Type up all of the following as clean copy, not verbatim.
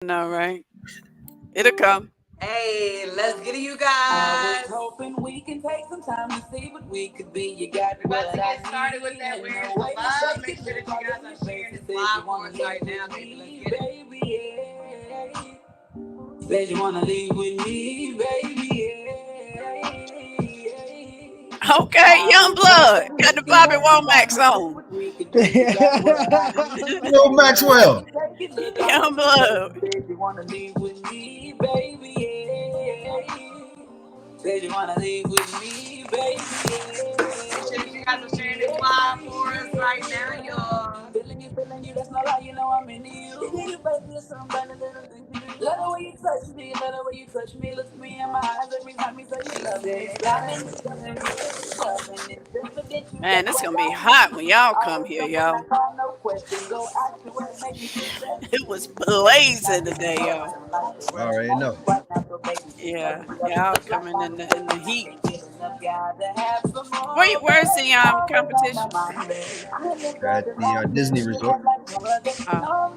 No, right? It'll come. Hey, let's get it, you guys. Hoping we can take some time to see what we could be. You got We're about to get started with that Where's the Love. Make sure that you guys are sharing this live for us right now, baby. Let's get it. Said you wanna leave with me, baby. Okay, Young Blood. Got the Bobby Womack on. Yo, Maxwell. Young Blood. Said you wanna leave with me, baby. Said you wanna leave with me, baby. Make sure that you guys are sharing this live for us right now, y'all. Feeling you, that's not lie, you know I'm into you. You baby, you're somebody little thing. Love the way you touch me, love the way you touch me. Look me in my eyes every time you say you love me. Man, it's gonna be hot when y'all come here, y'all. It was blazing today, y'all. I already know. Yeah, y'all coming in the heat. Where's the competition? At the Disney resort. Oh,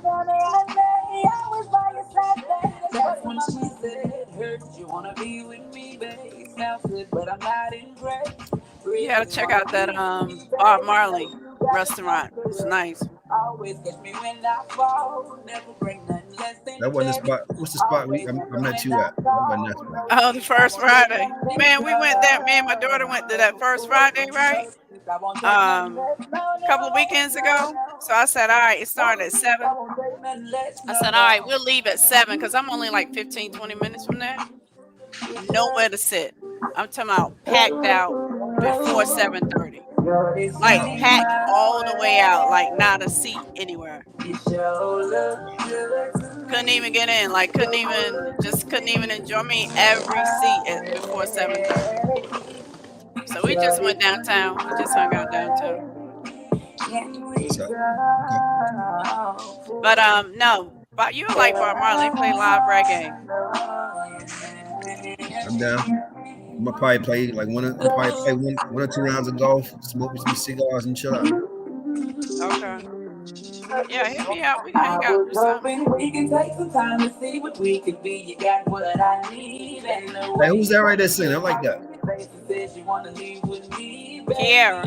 That's when she said, "Heard you wanna be with me, babe. Sounds good, but I'm not impressed. you gotta Really check wanna out be that with me, Bob babe. Marley You got me restaurant. on It's the nice. always catch me when I fall. Never bring nothing less than That wasn't the bed. spot. What's the spot Always I remember met when you I at? That wasn't that fall. spot. No Oh, the sleep, I first won't take Friday. nothing less, Man, we went there. Me and my daughter went to that first Friday, right? no sleep, I won't take nothing A less. No, couple of no, weekends no, ago. So no. I said, all right, it started No at sleep, I 7. won't take nothing less. I No, said, all right, no. we'll leave at 7 because I'm only like 15, 20 minutes from there. Nowhere to sit. I'm talking about packed out before 7:30. Like Wow. packed all the way out, like not a seat anywhere. Couldn't even get in. Like couldn't even enjoy me every seat before 7:30. So we just went downtown. We just hung out downtown. What's up? Okay. But no, but you like Bob Marley. They play live reggae. I'm down. I'm gonna probably play like I'm probably play one or two rounds of golf, smoke me some cigars, and chill out. Okay. Yeah, hit me up. We can I hang out, was do something. hoping we can take some time to see what we could be. You got what I need, and the Hey, way who's you that right touch there me, singing? I like my that. face says you wanna leave with me, baby. Kiara.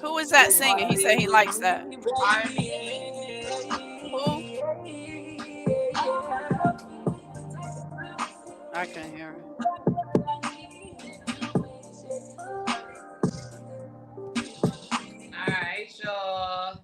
Who is that Says you singing? wanna He said leave he with likes that. me, R&B King. Who? baby. I can't hear it. All right, y'all.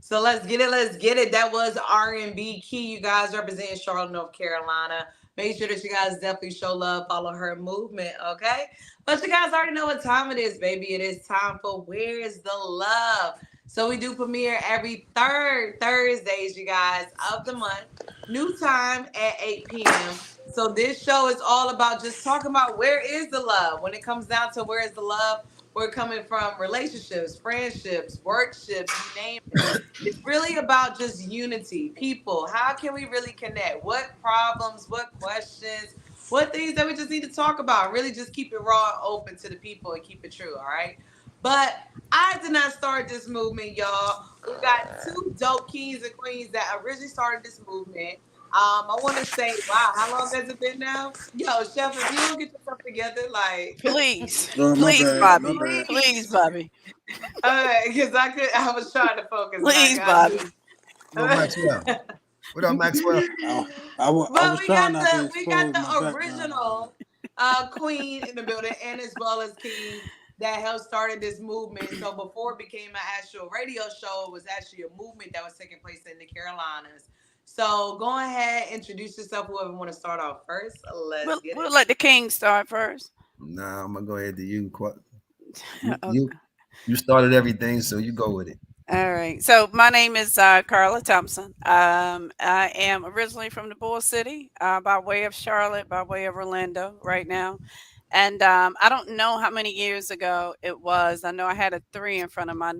So let's get it. Let's get it. That was R&B Key. You guys representing Charlotte, North Carolina. Make sure that you guys definitely show love, follow her movement, okay? But you guys already know what time it is, baby. It is time for Where's the Love? So we do premiere every third Thursdays, you guys, of the month. New time at 8 p.m. So this show is all about just talking about where is the love. When it comes down to where is the love, we're coming from relationships, friendships, workships, you name it. It's really about just unity. People, how can we really connect? What problems, what questions, what things that we just need to talk about? Really just keep it raw and open to the people and keep it true, all right? But I did not start this movement, y'all. We got two dope kings and queens that originally started this movement. I want to say, wow, how long has it been now? Yo, Chef, if you don't get yourself together, like, Please. Oh, my Please, bad, my Bobby. bad. Please, please, Bobby. because I was trying to focus, and I Please, got to. Bobby. Yo, Maxwell. What up, Maxwell? I But was trying not to we got expose my the background. original queen in the building, and as well as king that helped started this movement. So before it became an actual radio show, it was actually a movement that was taking place in the Carolinas. So go ahead, introduce yourself. Whoever want to start off first, let's get We'll it. let the king start first. Nah, I'm gonna go ahead to you. You Okay. you you started everything, so you go with it. All right. So my name is Carla Thompson. I am originally from the Bull City, by way of Charlotte, by way of Orlando, right now. And I don't know how many years ago it was. I know I had a 3 in front of my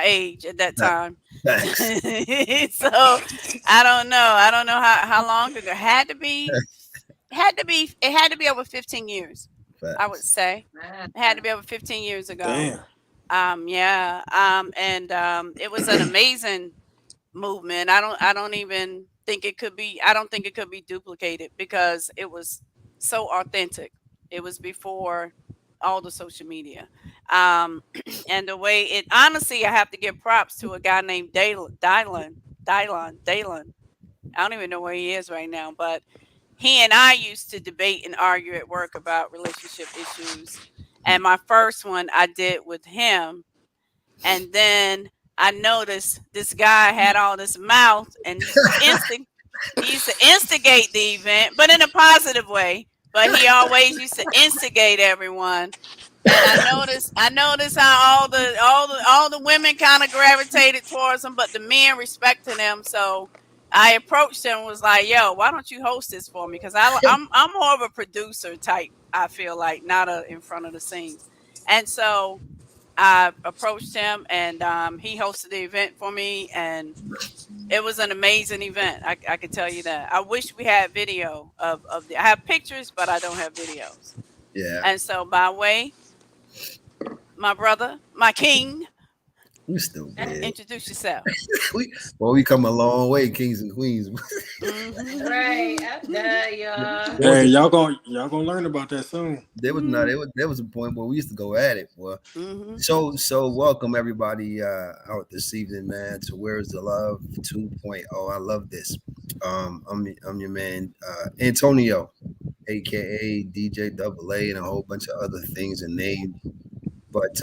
age at that time. Facts. So I don't know. I don't know how long ago. It had to be over 15 years, I would Facts. say. Man. It had to be over 15 years ago. Damn. Yeah. And it was an amazing movement. I don't even think it could be I don't think it could be duplicated because it was so authentic. It was before all the social media. Um and the way it honestly I have to give props to a guy named Dylon. I don't even know where he is right now, but he and I used to debate and argue at work about relationship issues. And my first one I did with him, and then I noticed this guy had all this mouth and he used to instigate the event, but in a positive way. But he always used to instigate everyone. And I noticed how all the women kind of gravitated towards him, but the men respected him. So I approached him and was like, "Yo, why don't you host this for me? Because I'm more of a producer type. I feel like not a in front of the scenes." And so I approached him, and he hosted the event for me, and it was an amazing event. I can tell you that. I wish we had video of the. I have pictures, but I don't have videos. Yeah, And so, by way, my brother, my king, we still big. introduce yourself. We come a long way, kings and queens. Right, Hmm. I dare y'all. There was Hey, a y'all gonna learn about that soon. Hmm. there was a point where we used to go at it, boy. Hmm. So welcome everybody out this evening, man, to Where's the Love 2.0. I love this. I'm your man, Antonio, aka DJ Double A, and a whole bunch of other things and names. But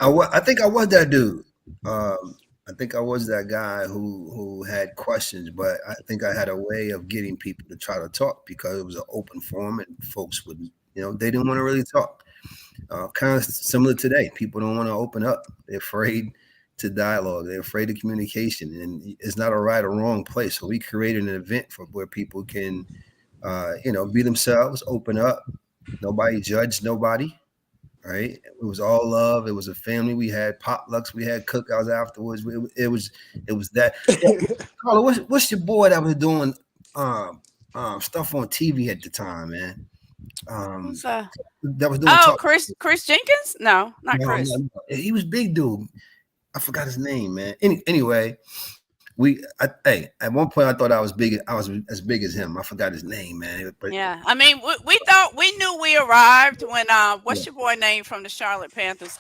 I think I was that dude. I think I was that guy who had questions, but I think I had a way of getting people to try to talk because it was an open forum and folks would, they didn't want to really talk. Kind of similar today. People don't want to open up. They're afraid to dialogue. They're afraid of communication, and it's not a right or wrong place. So we created an event for where people can, be themselves, open up. Nobody judged nobody. Right? It was all love. It was a family. We had potlucks. We had cookouts afterwards. It was that. Yeah, Carla, what's your boy that was doing stuff on TV at the time, man? Um, Who's that? that was doing Oh, talk. Chris Jenkins? No, not No, no, Chris. no. He was big dude. I forgot his name, man. Anyway, at one point I thought I was as big as him. I forgot his name, man. But Yeah, I mean, we thought we knew we arrived when yeah, what's your boy name from the Charlotte Panthers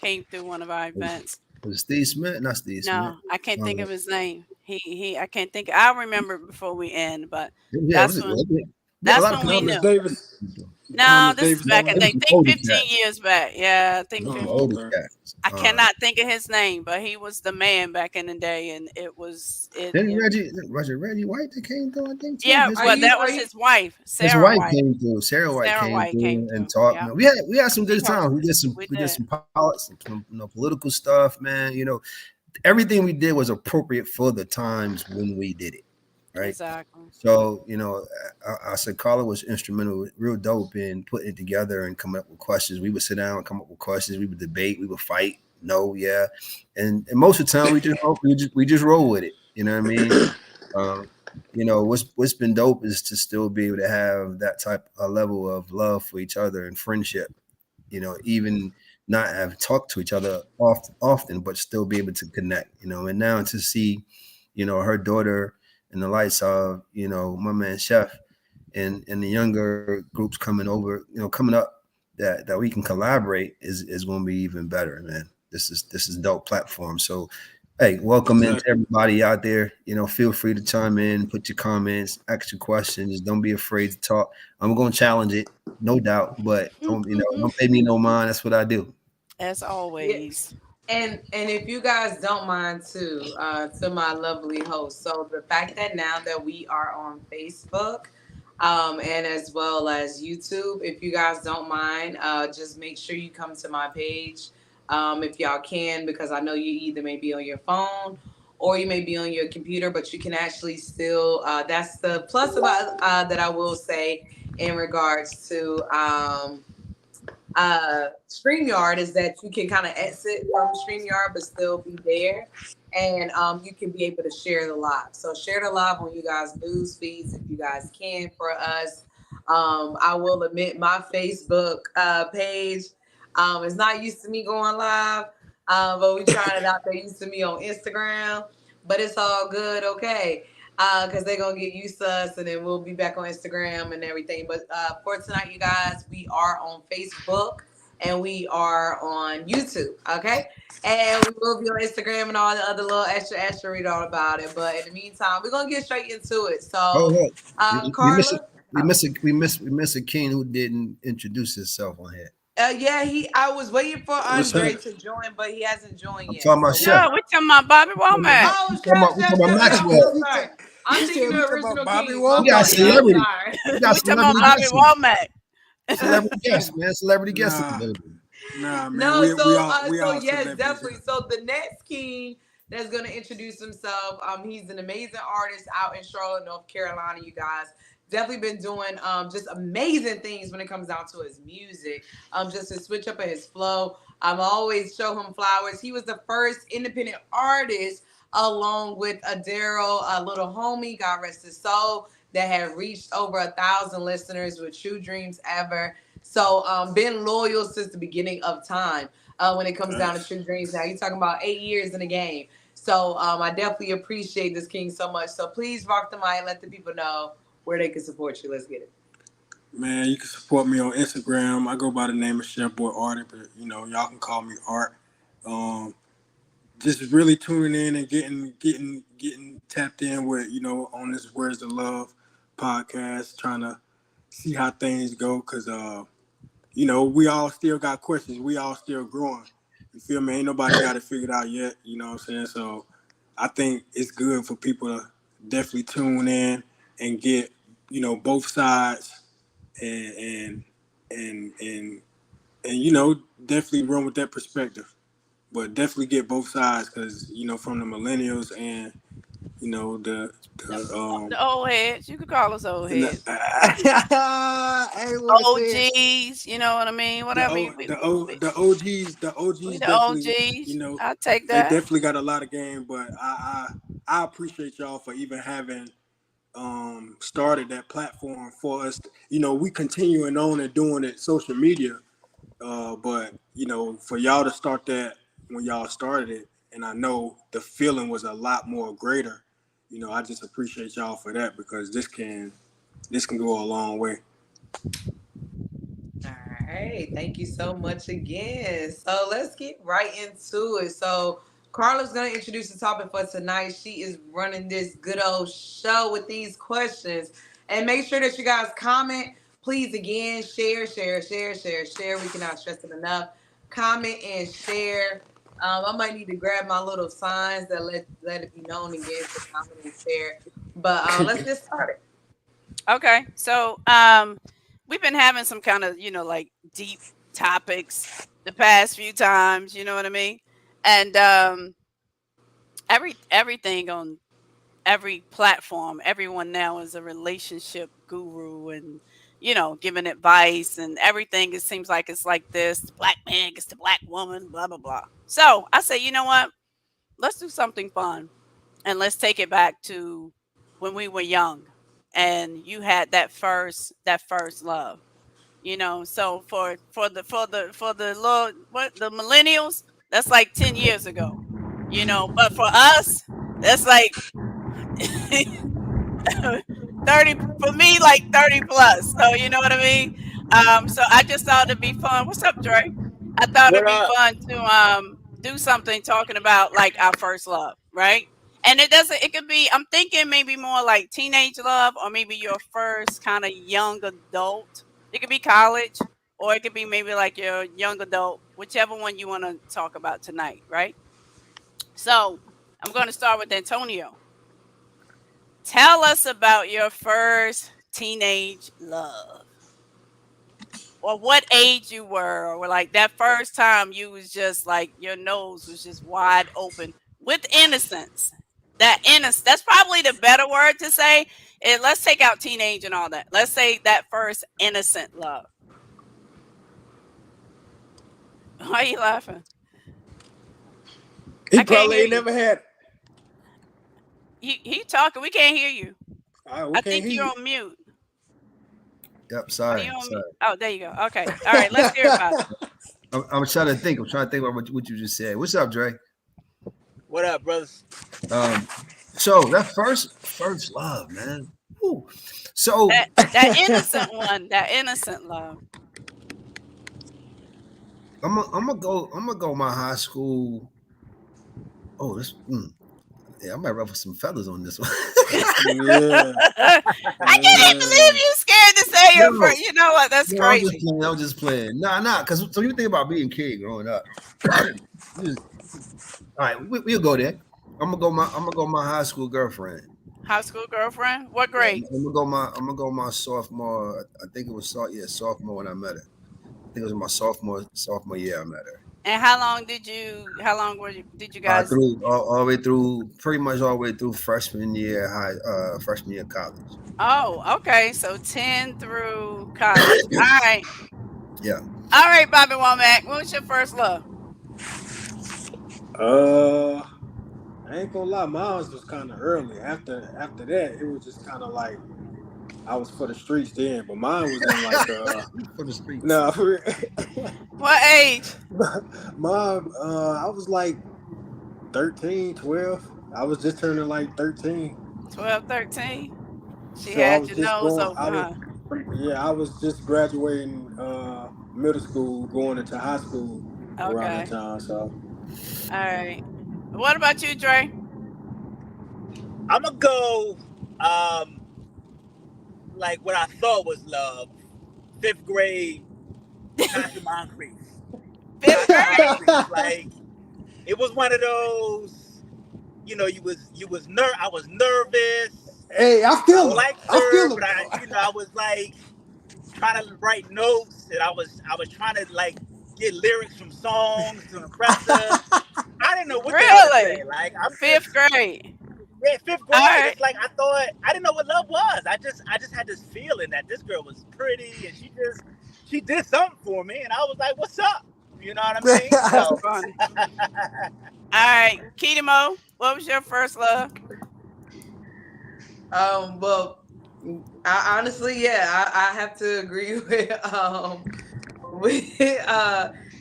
came through one of our was, events. was Steve Smith? Not Steve Smith. No, I can't think Um, of his name. He I can't think. I'll remember it before we end, but yeah, that's when yeah, a that's lot of when we people. Thomas knew. Davis. No, Thomas this is Davis back in White. the It day. was some Think older 15 cats. years back. Yeah, I think It was some 15. Oh, older okay. cats. I cannot think of his name, but he was the man back in the day, and it was Then it. Reggie White that came through, I think too. Yeah, His Are well, wife, you that are was you his wife, his Sarah wife White. came through. Sarah White Sarah came White came through and through. talked. Yeah, We had some good she times. hosted. We We did did. some politics, some political stuff, man. Everything we did was appropriate for the times when we did it, right? Exactly. So, I said Carla was instrumental, real dope in putting it together and coming up with questions. We would sit down and come up with questions. We would debate. We would fight. No, yeah, and most of the time we just roll with it. You know what I mean? Um, what's been dope is to still be able to have that type of level of love for each other and friendship. Even not have talked to each other often, but still be able to connect. And now to see, her daughter in the lights of, my man Chef and the younger groups coming over, coming up that we can collaborate is going to be even better, man. This is dope platform. So, hey, welcome into Exactly. everybody out there. Feel free to chime in, put your comments, ask your questions. Don't be afraid to talk. I'm going to challenge it, no doubt, but don't pay me no mind. That's what I do. As yeah. always. And if you guys don't mind too, to my lovely host. So the fact that now that we are on Facebook, and as well as YouTube, if you guys don't mind, just make sure you come to my page, if y'all can, because I know you either may be on your phone or you may be on your computer, but you can actually still. That's the plus about that I will say in regards to. StreamYard is that you can kind of exit from StreamYard but still be there. And you can be able to share the live. So share the live on you guys' news feeds if you guys can for us. I will admit my Facebook page is not used to me going live. But we trying it out. They used to me on Instagram, but it's all good, okay? Because they're gonna get used to us, and then we'll be back on Instagram and everything. But for tonight, you guys, we are on Facebook and we are on YouTube, okay? And we will be on Instagram and all the other little extra extra. Read all about it. But in the meantime, we're gonna get straight into it. Oh, So, hey, we miss it. Carla. We miss a king who didn't introduce himself on here. Yeah, he. I was waiting for What's Andre happening? to join, but he hasn't joined I'm yet. talking about So Chef. No, we're talking about Bobby Womack. oh, We chef, talking about chef. He No, Maxwell. said, sorry. he I'm said thinking we the talking about original Bobby king. My We got Womack. fault, y'all. I'm celebrity. sorry. We got We talking about celebrity Bobby guests. Womack. Celebrity guests, man. Celebrity guests in the Nah, building. nah, man. No, We so all we all yes, celebrities definitely. here. So the next king that's gonna introduce himself, he's an amazing artist out in Charlotte, North Carolina. You guys definitely been doing just amazing things when it comes down to his music. Just to switch up his flow. I'm always show him flowers. He was the first independent artist, along with Daryl, a little homie, God rest his soul, that had reached over 1,000 listeners with True Dreams Ever. So been loyal since the beginning of time when it comes down to Facts. True Dreams. Now you're talking about 8 years in the game. So I definitely appreciate this king so much. So please rock the mic, let the people know where they can support you. Let's get it. Man, you can support me on Instagram. I go by the name of Chef Boy Artie, but y'all can call me Art. Um, just really tuning in and getting tapped in with on this Where's the Love podcast, trying to see how things go, because we all still got questions. We all still growing. You feel me? Ain't nobody got it figured out yet. You know what I'm saying? So I think it's good for people to definitely tune in and get both sides, and and definitely run with that perspective. But definitely get both sides, because from the millennials and the The old heads. You could call us old and the heads. I ain't want to say it. OGs, you know what I mean? Whatever you The OGs, the we OGs the definitely, OGs. I take they that. definitely got a lot of game. But I appreciate y'all for even having started that platform for us. We continuing on and doing it social media. But for y'all to start that when y'all started it, and I know the feeling was a lot more greater. I just appreciate y'all for that, because this can go a long way. All right, thank you so much again. So let's get right into it. So Carla's gonna introduce the topic for tonight. She is running this good old show with these questions, and make sure that you guys comment. Please again, share, share, share, share, share. We cannot stress it enough. Comment and share. I might need to grab my little signs that let it be known again to comment and share. But let's get started. Okay. So we've been having some kind of, like deep topics the past few times, you know what I mean? And everything on every platform, everyone now is a relationship guru and giving advice and everything. It seems like it's like this: the black man gets the black woman, blah blah blah. So I say, you know what? Let's do something fun and let's take it back to when we were young and you had that first love. So for the little what the millennials, that's like 10 years ago. But for us, that's like 30 for me, like 30 plus. So you know what I mean? So I just thought it'd be fun. What's up, Dre? I thought it'd What be up? fun to do something talking about like our first love, right? And it could be, I'm thinking maybe more like teenage love or maybe your first kind of young adult. It could be college or it could be maybe like your young adult, whichever one you want to talk about tonight, right? So I'm going to start with Antonio. Tell us about your first teenage love, or what age you were, or like that first time you was just like your nose was just wide open with innocence. That innocence, that's probably the better word to say. And let's take out teenage and all that. Let's say that first innocent love. Why are you laughing? He I can't probably hear ain't you. never had. He talking. We can't hear you. We I can't think hear you're you. on mute. Yep. Are Sorry. you on mute? Sorry. Oh, there you go. Okay. All right. Let's hear about it. I'm trying to think. I'm trying to think about what you just said. What's up, Dre? What up, brothers? Um, so that first love, man. Woo. So That innocent one, that innocent love. I'm gonna go my high school. Oh, yeah, I might ruffle some feathers on this one. Yeah, I can't believe yeah. you scared to say your No, first. You know what? That's no, I'm just crazy. playing. I'm just playing. Nah. Because so you think about being a kid growing up. Just- all right, we'll go there. I'm gonna go my high school girlfriend. High school girlfriend. What Yeah, grade? I'm gonna go my sophomore. I think it was sophomore when I met her. I think it was my sophomore year I met her. And how long did you? How long were you? Did you guys? Through all the way through, pretty much all the way through freshman year college. Oh, okay. So 10 through college. All right. Yeah. All right, Bobby Womack. What was your first love? Uh, I ain't gonna lie, mine was kind of early. After that, it was just kind of like I was for the streets then, but mine was in like For the streets. no, for What age? mine I was like 13, 12. I was just turning like 13. 12, 13. She So I had was your just nose going open, I was huh? yeah, I was just graduating middle school, going into high school around that Okay. time. So All right. What about you, Dre? I'm gonna go, um, like what I thought was love. Fifth grade, passing my increase. Fifth Passing my grade? increase. Like it was one of those. I was nervous. hey, I I liked feel her, him but though. I was like trying to write notes, and I was trying to like get lyrics from songs to impress her. I didn't know what the hell to say. Really? Like I'm Fifth just grade. yeah, fifth All grade. right. It's like I thought I didn't know what love was. I just had this feeling that this girl was pretty, and she did something for me, and I was like, "What's up?" You know what I mean? That's So funny. All right. Ketamo, what was your first love? Well, I honestly, yeah, I have to agree with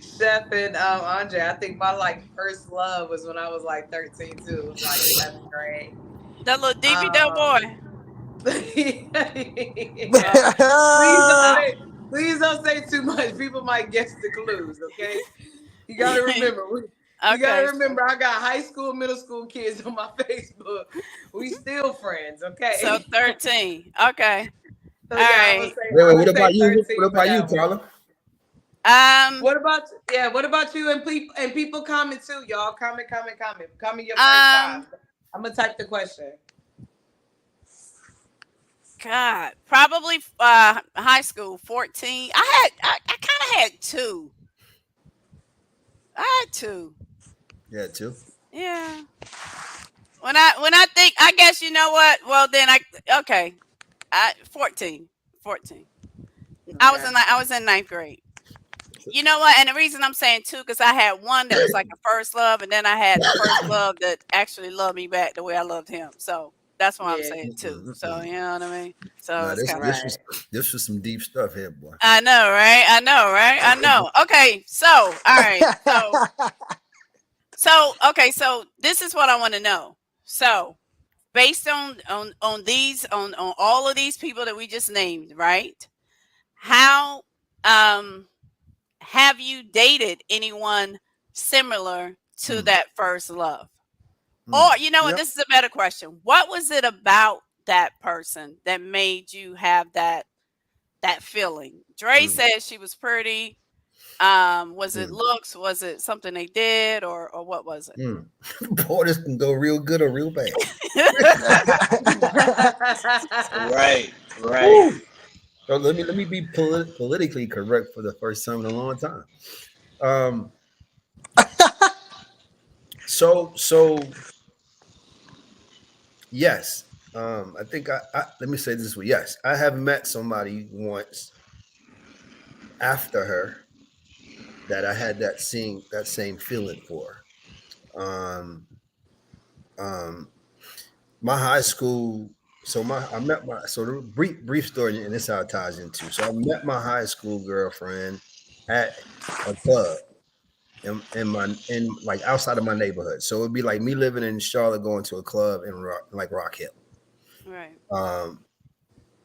Chef and Andre. I think my like first love was when I was like 13 too. It was like seventh grade. That little DB Um, boy. yeah. Oh, Please don't oh. say please don't say too much. People might guess the clues, okay? You gotta remember. You gotta Okay. remember I got high school, middle school kids on my Facebook. We still friends, So okay? 13. Okay. So All yeah, right. I'm Wait. gonna What say about you? What 13 for about you, that one. Carla? Um, What about you and people comment too, y'all? Comment your first five. um, I'm gonna type the question. God, probably high school, 14. I kind of had two. I had two. Yeah, too. Yeah. When I think, I guess you know what? Well, then okay. 14. 14. Okay. I was in ninth grade. You know what? And the reason I'm saying two, because I had one that was like a first love, and then I had the first love that actually loved me back the way I loved him. So that's why I'm Yeah. saying two. So Mm-mm. you know what I mean? So Nah, it's this kind of. this Right. was this was some deep stuff here, boy. I know, right? I know, right? I know. Okay, so all right, okay, so this is what I want to know. So based on these on all of these people that we just named, right? How have you dated anyone similar to Mm, that first love? Or mm, you know what? Yep. This is a better question. What was it about that person that made you have that feeling? Dre mm, said she was pretty. Was it mm, looks? Was it something they did, or what was mm. Boy, this can go real good or real bad. it? right, right. Woo. So let me be politically correct for the first time in a long time. Um, so yes, I think let me say this way. Yes, I have met somebody once after her that I had that same feeling for. Um, um, my high school. So I met my the brief story, and this how it ties into. So I met my high school girlfriend at a club. in like outside of my neighborhood. So it'd be like me living in Charlotte, going to a club in Rock Hill. Right. Um,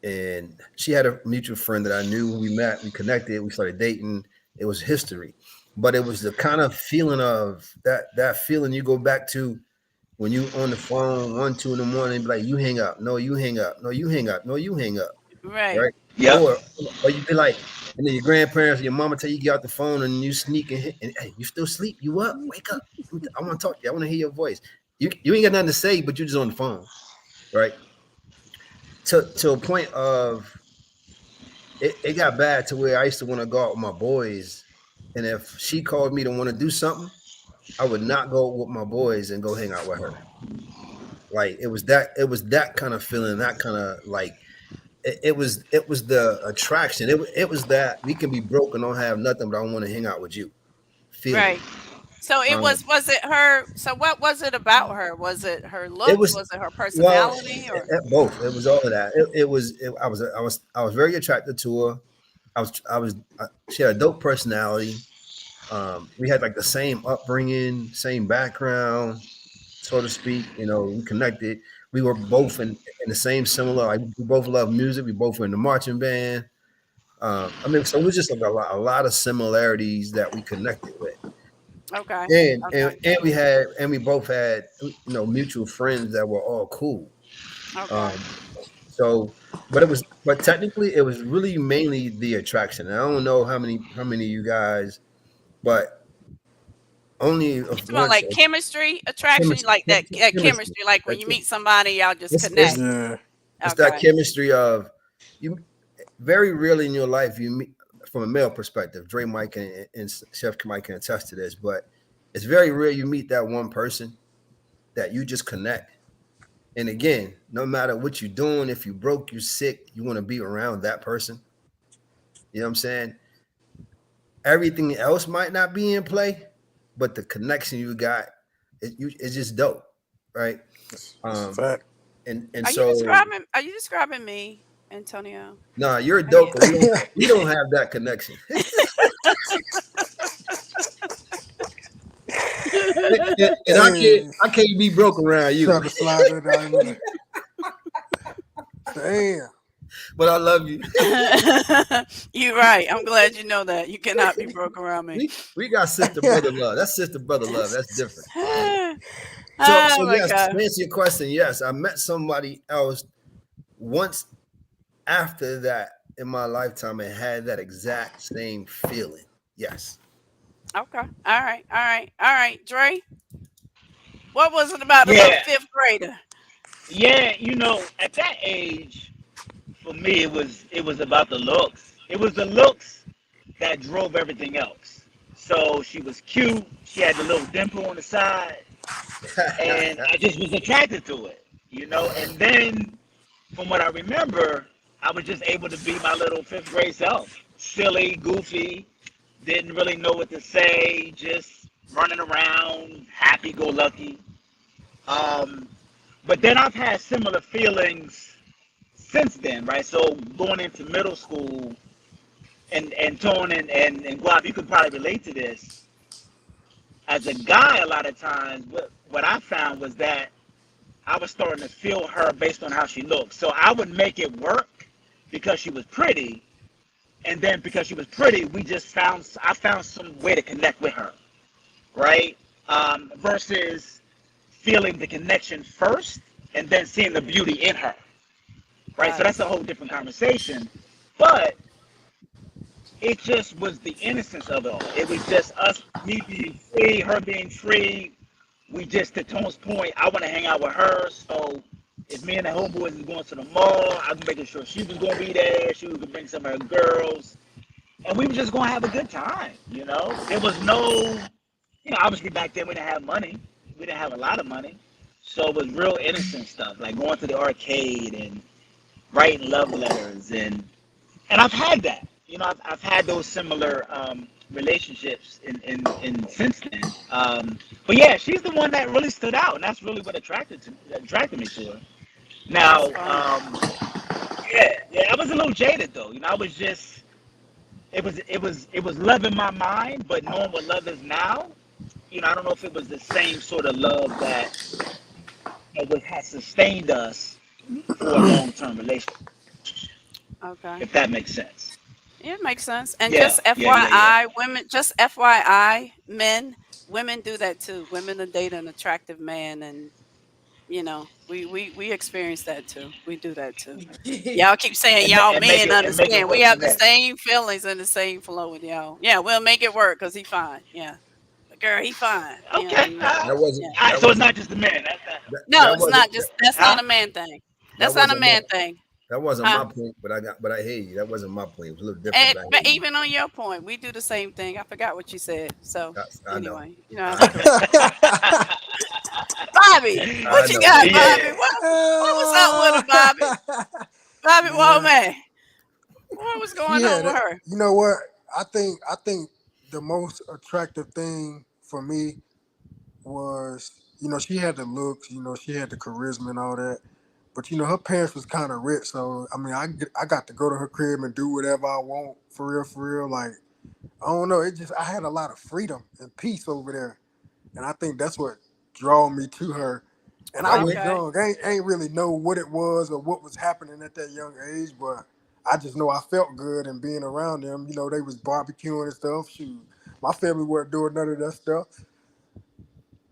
and she had a mutual friend that I knew. We met, we connected, we started dating. It was history, but it was the kind of feeling of that feeling you go back to when you on the phone 1, 2 in the morning, be like, you hang up, no, you hang up, no, you hang up, no, you hang up, Right. right? Yep. Or you be like, and then your grandparents or your mama tell you get out the phone and you sneak and hit, and hey, you still sleep? You up? Wake up! I want to talk to you. I want to hear your voice. You ain't got nothing to say, but you're just on the phone, right? To a point of it got bad to where I used to want to go out with my boys, and if she called me to want to do something, I would not go with my boys and go hang out with her. Like it was that kind of feeling, that kind of like it was the attraction. It was that we can be broke and don't have nothing, but I want to hang out with you. Feeling. Right. So it Um, was it her, so what was it about her? Was it her it looks? was Was it her well, personality or both. It was all of that. I was very attracted to her. She had a dope personality. We had like the same upbringing, same background, so to speak. We connected. We were both in the same similar. Like we both love music. We both were in the marching band. I mean, so it was just like a lot of similarities that we connected with, okay. and we both had mutual friends that were all cool. Okay. Um, so, but technically, it was really mainly the attraction. And I don't know how many of you guys, but only You of talking about once like chemistry, attraction, chemistry, like that chemistry. chemistry, like when Like, you meet somebody, y'all just It's it's connect. Yeah. it's that Okay. chemistry of you. Very rarely in your life you meet from a male perspective. Dre Mike and Chef Mike can attest to this, but it's very rare you meet that one person that you just connect. And again, no matter what you're doing, if you broke, you sick, you want to be around that person. You know what I'm saying? Everything else might not be in play, but the connection you got, it's just dope, right? That's a Um, fact. and Are you so describing are you describing me, Antonio? nah, you're Are you dope, but we don't have that connection. And I can't Hey, I can't be broke around you, trying to slide that down in there. Damn. but I love you. You right. I'm glad you know that. You cannot be broke around me. We got sister brother love. That's sister brother love. That's different. Oh So my yes, god. to answer your question, yes, I met somebody else once after that in my lifetime and had that exact same feeling. Yes. Okay. All right. All right. All right. Dre, what was it about the little Yeah. fifth grader? Yeah. At that age, for me, it was about the looks. It was the looks that drove everything else. So she was cute. She had the little dimple on the side, and I just was attracted to it. And then from what I remember, I was just able to be my little fifth grade self. Silly, goofy, didn't really know what to say, just running around, happy go lucky. Um, but then I've had similar feelings since then, right? So going into middle school, and Tone and Guap, you could probably relate to this. As a guy, a lot of times, what I found was that I was starting to feel her based on how she looked. So I would make it work because she was pretty, and then because she was pretty, I found some way to connect with her, right? Versus feeling the connection first and then seeing the beauty in her, right? So Right. that's a whole different conversation. But it just was the innocence of it all. It was just us, me being free, her being free. We just, to Tone's point, I want to hang out with her. So if me and the homeboys is going to the mall, I was making sure she was going to be there. She was going to bring some of her girls. And we were just going to have a good time. There was no, obviously back then we didn't have money. We didn't have a lot of money. So it was real innocent stuff, like going to the arcade and writing love letters. And I've had that. I've had those similar relationships in since then. But yeah, she's the one that really stood out, and that's really what attracted me to her. Now, That's funny. yeah, I was a little jaded though. I was just it was love in my mind, but knowing what love is now, I don't know if it was the same sort of love that has sustained us for a long-term relationship, Okay. if that makes sense. It makes sense. And Yeah, just yeah, yeah, yeah. FYI, women, just FYI, men, women do that too. Women will date an attractive man, and we experience that too. We do that too. Y'all keep saying y'all And make men it understand. We work for have the them. same feelings and the same flow with y'all. Yeah, we'll make it work because he fine. Yeah, but girl, he fine. Okay. That wasn't Yeah. All right. that So it's wasn't not just the man. that, No, that it's wasn't not just. That's not Huh? a man thing. that That's not a wasn't my man thing, that wasn't huh? my point, but I hear you. That wasn't my point. It was a little different, And but I hear but you. even on your point, we do the same thing. I forgot what you said. So I know. anyway, you don't have I to know. correct me. Bobby, I what you know. got, Bobby? Yeah. What was up with her, Bobby? Bobby Man, Womack. What was going yeah, on with her? you know what? I think the most attractive thing for me was, she had the looks, she had the charisma and all that. But her parents was kind of rich, so I mean, I got to go to her crib and do whatever I want, for real. Like, I don't know, I had a lot of freedom and peace over there, and I think that's what drew me to her. And I Wait, was wait. Okay. young, ain't really know what it was or what was happening at that young age, but I just know I felt good and being around them. They was barbecuing and stuff. Shoot, my family wasn't doing none of that stuff.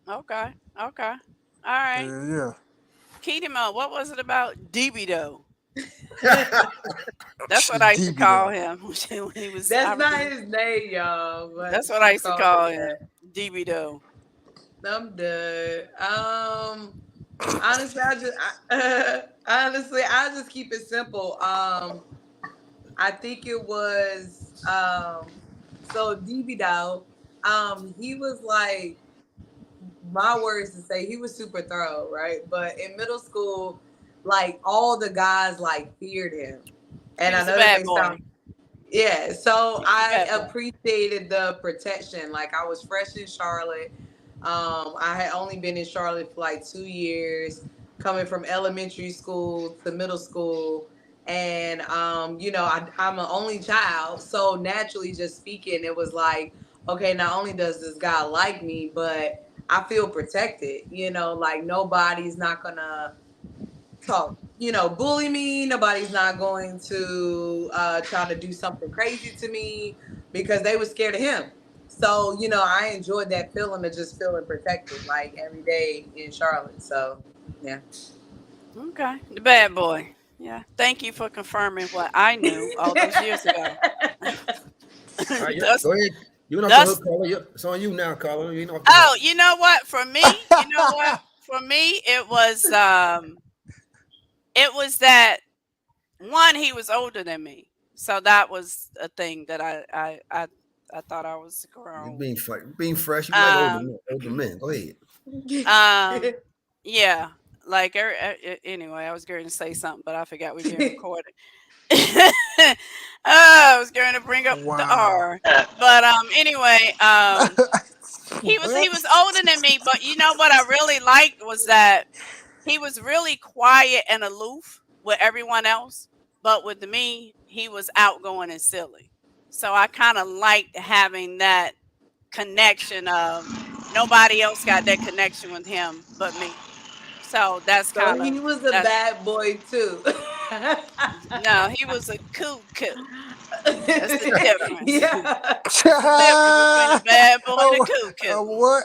Okay. Okay. All right. Yeah, yeah. Kedimo, what was it about Debido? That's what I used to DB call though. him when he was. I That's not remember. his name, y'all, but That's what I she used to called him call him, that. Debido. I'm done. Honestly, I'll just keep it simple. I think it was so DB Dow. He was like, my words to say, he was super thorough, right? But in middle school, like all the guys like feared him. He And I was a know that bad may boy. sound, yeah, so He was a I bad boy. appreciated the protection. Like I was fresh in Charlotte. I had only been in Charlotte for like 2 years, coming from elementary school to middle school. And I'm an only child, so naturally, just speaking, it was like, okay, not only does this guy like me, but I feel protected. Like nobody's not gonna talk, bully me. Nobody's not going to try to do something crazy to me because they were scared of him. So, I enjoyed that feeling of just feeling protected like every day in Charlotte. So, yeah. Okay, the bad boy. Yeah. Thank you for confirming what I knew all those years ago. All right, yeah, thus, go ahead. You went off the thus. hook, Carla. It's on you now, Carla. You ain't off the hook. Oh, you know what? For me, you know what? For me, it was that one, he was older than me, so that was a thing that I thought I was You're grown. being fresh. You like older Um, men. Older men. Go ahead. um, yeah. Like anyway, I was going to say something, but I forgot we're being recorded. I was going to bring up the Wow. R, but anyway, he was What? older than me, but you know what I really liked was that he was really quiet and aloof with everyone else, but with me, he was outgoing and silly. So I kind of liked having that connection of nobody else got that connection with him but me. So that's So kind he of was a that's bad boy too. no, he was a cool kid. That's the difference. Yeah. That's the difference between a bad boy and a Oh, cool kid. what?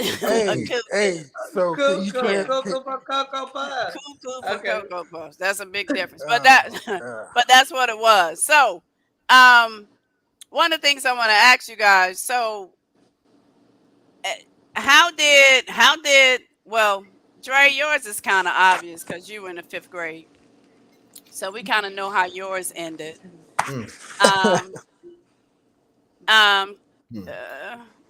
A Hey, Hey, cool hey. kid. So can Cool, you cool, Yeah. trans? cool, Can, cool, cool, cool, cool, cool. Cuckoo for Okay. Cocoa Puffs. That's a big difference. But that oh, God. but that's what it was. So um one of the things I want to ask you guys, so eh, how did well, Dre, yours is kind of obvious because you were in the fifth grade. So we kind of know how yours ended. mm, Um um mm.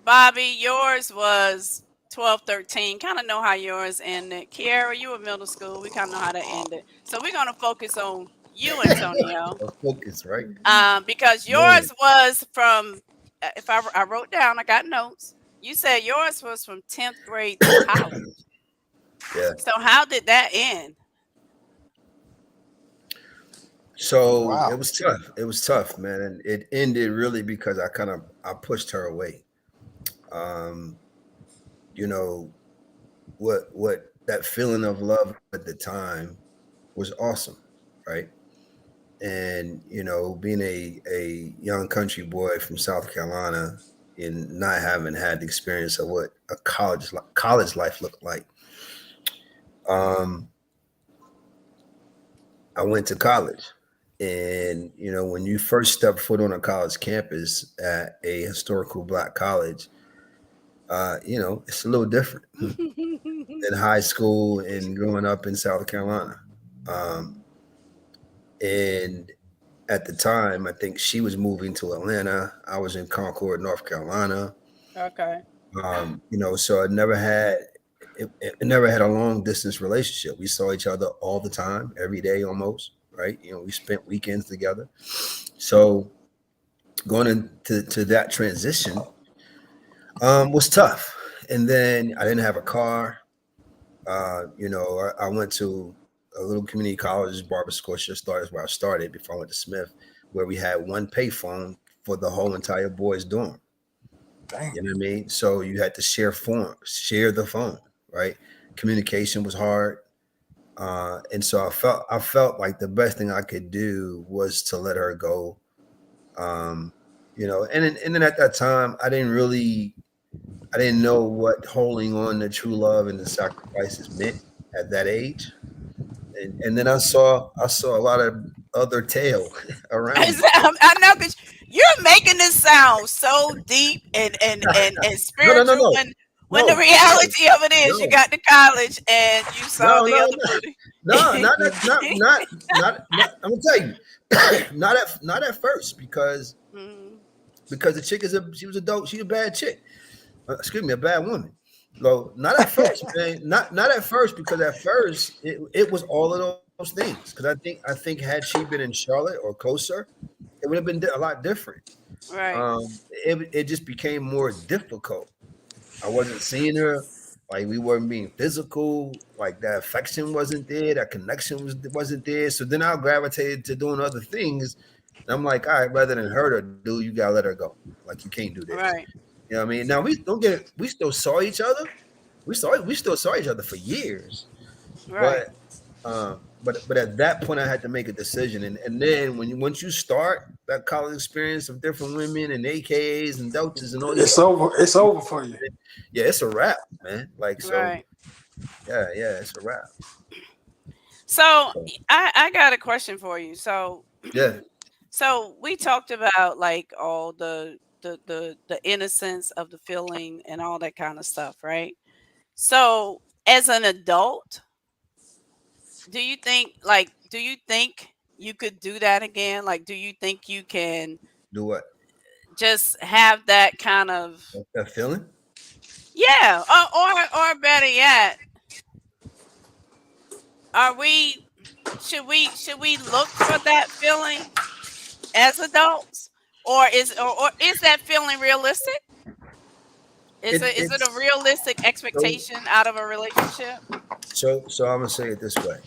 Bobby, yours was 12, 13. Kind of know how yours ended. Kiara, you were middle school. We kind of know how that ended. So we're gonna focus on you, Antonio, A focus, right? because Man, yours was from. If I wrote down, I got notes. You said yours was from 10th grade to college. yeah. So how did that end? So it Wow. was tough. It was tough, man, and it ended really because I pushed her away. Um, you know what that feeling of love at the time was awesome, right? And being a young country boy from South Carolina and not having had the experience of what a college life looked like. um I went to college, and when you first step foot on a college campus at a historical black college, it's a little different than high school and growing up in South Carolina. um and at the time, I think she was moving to Atlanta. I was in Concord, North Carolina. Okay. So it never had a long distance relationship. We saw each other all the time, every day almost, right? We spent weekends together. So going into that transition was tough. And then I didn't have a car. I went to a little community college, Barbara Scotia started where I started before I went to Smith, where we had one payphone for the whole entire boys' dorm. Damn. You know what I mean? So you had to share the phone, right? Communication was hard. And so I felt like the best thing I could do was to let her go. Um, and then at that time I didn't know what holding on to true love and the sacrifices meant at that age. And then I saw a lot of other tale around me. I know because you're making this sound so deep and No, no, no, spiritual no, when the no, no, reality of it is you no, got to college and you saw no, the no, other no, booty. no, not. I'm gonna tell you, not at first Mm, because the chick she was a dope, she a bad chick. Excuse me, a bad woman. So not at first, man. Not at first, because at first it was all of those things. Because I think had she been in Charlotte or closer, it would have been a lot different. right, It just became more difficult. I wasn't seeing her. Like, we weren't being physical. Like, that affection wasn't there. That connection wasn't there. So then I gravitated to doing other things. And I'm like, all right, rather than hurt her, dude, you gotta let her go. Like, you can't do this. right, You know what I mean? Now, we don't get it. We still saw each other. We still saw each other for years. right. But but at that point, I had to make a decision. And then once you start that college experience of different women and AKAs and Deltas and all these It's other, over. It's over for you. yeah, it's a wrap, man. Like, so, Right. yeah, it's a wrap. So So, I got a question for you. So yeah, so we talked about like all the innocence of the feeling and all that kind of stuff, right? So as an adult, do you think you could do that again? Like, do you think you can do what? just have that kind of, That feeling? yeah, or better yet, are we should we look for that feeling as adults, or is that feeling realistic? Is it a It's realistic so expectation out of a relationship? so I'm gonna say it this way.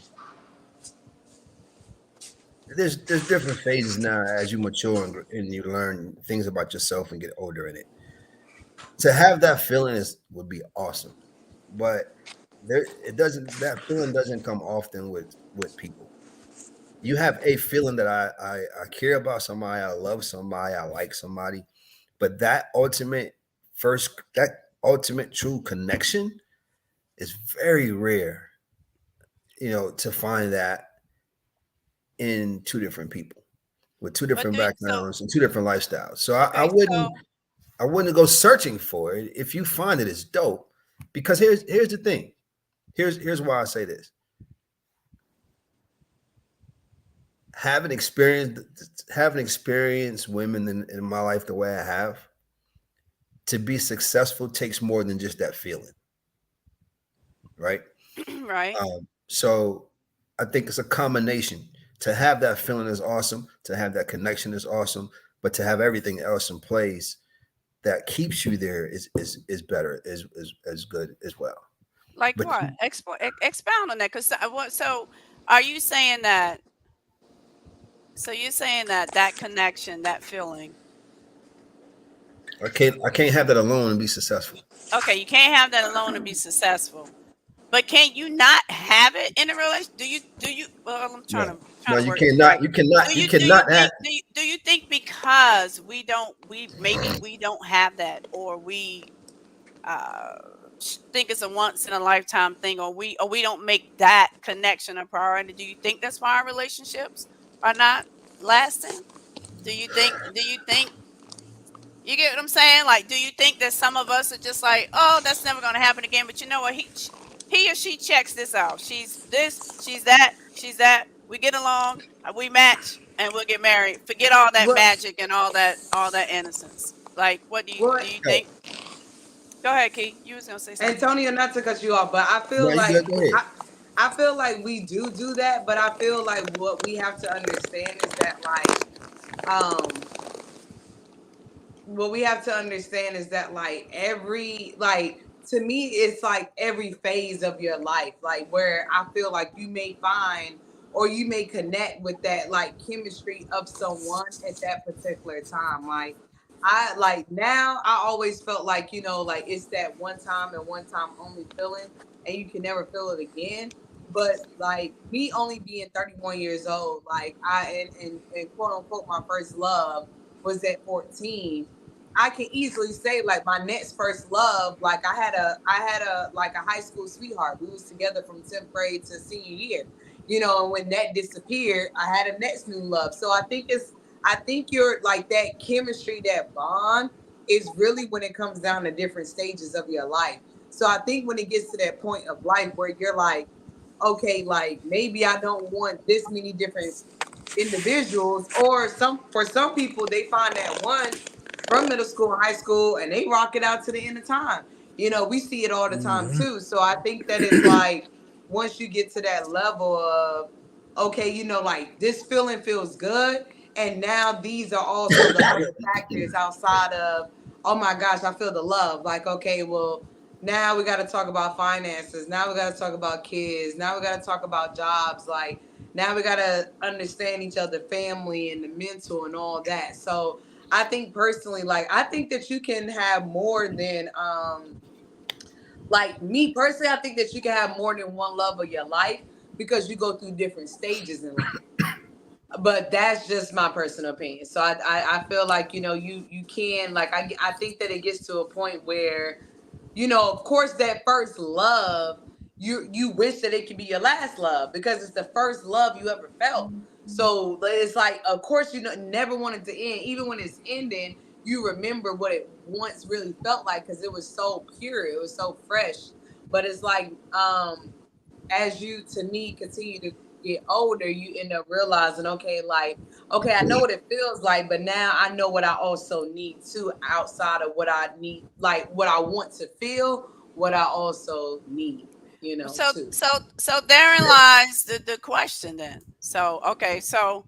There's different phases now as you mature and you learn things about yourself and get older in it. To have that feeling would be awesome, but that feeling doesn't come often with people. You have a feeling that I care about somebody, I love somebody, I like somebody, but that ultimate true connection is very rare, to find that in two different people with two But different do you, so backgrounds and two different lifestyles. So I okay, wouldn't so I wouldn't go searching for it. If you find it, it's dope. Because here's the thing. Here's why I say this. Having experienced women in my life the way I have, to be successful takes more than just that feeling, right? right, So I think it's a combination. To have that feeling is awesome. To have that connection is awesome. But to have everything else in place that keeps you there is better, is good as well. like But what? Expound on that, because what? So are you saying that So you're saying that that connection, that feeling. I can't have that alone and be successful. Okay, you can't have that alone and be successful. But can you not have it in a relation? Do you well, I'm No, trying no, to you word this right. cannot. You cannot. You cannot have. Do you think because we maybe we don't have that, or we uh think it's a once in a lifetime thing, or we don't make that connection a priority? Do you think that's why our relationships are not lasting? Do you think you get what I'm saying? Like, do you think that some of us are just like, oh, that's never going to happen again? But you know what? He or she checks this out. She's this, she's that, she's that. We get along, we match, and we'll get married. Forget all that What magic and all that innocence. Like, what do what you Yo, think? Go ahead, Key. You was gonna say something. Antonio, not to cut you off, but I no, feel you good. like Go ahead. I feel like we do that, but I feel like what we have to understand is that um what we have to understand is that every to me it's like every phase of your life, like where I feel like you may find or you may connect with that like chemistry of someone at that particular time. Like I like now I always felt like, like it's that one time and one time only feeling, and you can never feel it again. But like me only being 31 years old, like and quote unquote my first love was at 14. I can easily say like my next first love, like I had a like a high school sweetheart. We was together from 10th grade to senior year. And when that disappeared, I had a next new love. So I think you're like that chemistry, that bond is really when it comes down to different stages of your life. So I think when it gets to that point of life where you're like, okay, like maybe I don't want this many different individuals, or for some people they find that one from middle school and high school and they rock it out to the end of time. We see it all the time Hmm. too. So I think that it's like once you get to that level of okay, like this feeling feels good, and now these are also the other factors outside of oh my gosh, I feel the love. Like okay, well, now we got to talk about finances, now we got to talk about kids, now we got to talk about jobs, like now we got to understand each other, family and the mental and all that. So I think personally, like I think that you can have more than like me personally, I think that you can have more than one love of your life because you go through different stages in life. But that's just my personal opinion. So I feel like you can like I think that it gets to a point where of course that first love, you wish that it could be your last love because it's the first love you ever felt. So it's like of course never want it to end. Even when it's ending, you remember what it once really felt like because it was so pure, it was so fresh. But it's like as you to me continue to get older, you end up realizing, okay, like, okay, I know what it feels like, but now I know what I also need too, outside of what I need, like what I want to feel, what I also need, So too. so so therein lies the question then. So okay, so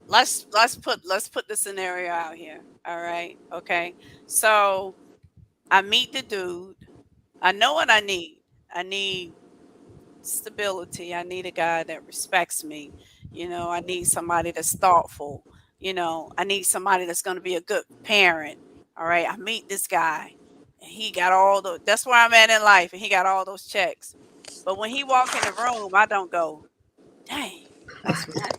let's put the scenario out here. All right. Okay. So I meet the dude. I know what I need. I need stability. I need a guy that respects me. I need somebody that's thoughtful. I need somebody that's going to be a good parent. All right. I meet this guy and he got all the that's where I'm at in life, and he got all those checks. But when he walk in the room, I don't go, dang, that's my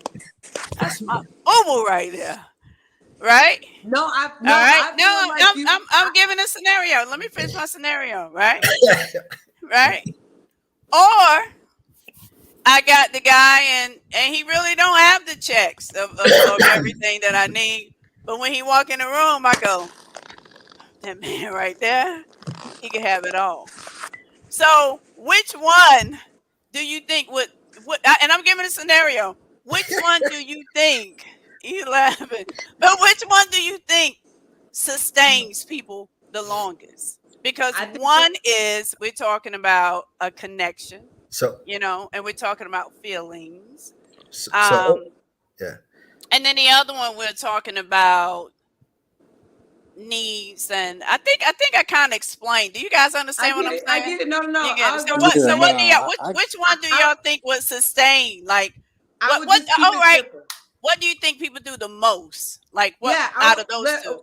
that's my boo right there. Right? No, All right. I No, feel like I'm giving a scenario. Let me finish my scenario, right? Right? Or I got the guy and he really don't have the checks of everything that I need. But when he walk in the room, I go, that man right there, he can have it all. So which one do you think and I'm giving a scenario. Which one do you think you laughing? But which one do you think sustains people the longest? Because I think one is we're talking about a connection, So, and we're talking about feelings. so, Um, yeah. and then the other one we're talking about needs, and I think I kind of explained. Do you guys I understand what get I'm it. I saying? get it. No, no, You no. get I it. was So gonna what? Yeah, So say what do nah, y'all? I Which one do I y'all think would sustain? Like I what? would What? just keep All it right. simple. What do you think people do the most? Like what Yeah, out of those two?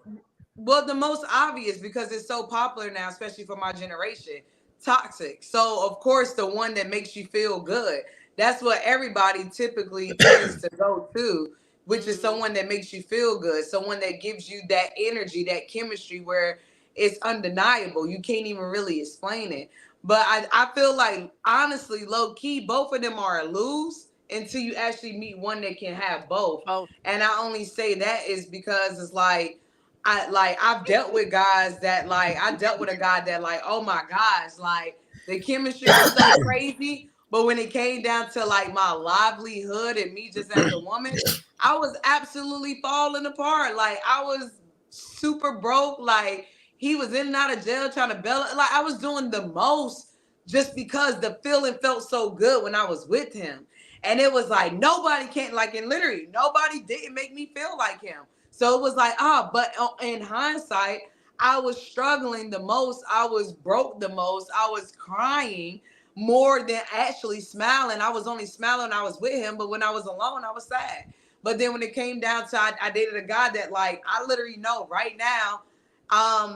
well, the most obvious because it's so popular now, especially for my generation, toxic. So of course, the one that makes you feel good. That's what everybody typically tends to go to, which is Hmm. someone that makes you feel good, someone that gives you that energy, that chemistry where it's undeniable. You can't even really explain it. But I feel like honestly, low key, both of them are a lose until you actually meet one that can have both. Both. And I only say that is because it's like I've dealt with guys that like I dealt with a guy that like, oh my gosh, like the chemistry was so crazy. But when it came down to like my livelihood and me just as a woman, I was absolutely falling apart. Like I was super broke. Like he was in and out of jail trying to bail. Like I was doing the most just because the feeling felt so good when I was with him. And it was like nobody can like, and literally nobody didn't make me feel like him. So it was like, but in hindsight, I was struggling the most. I was broke the most. I was crying more than actually smiling. I was only smiling when I was with him, but when I was alone, I was sad. But then when it came down to, I dated a guy that like I literally know right now,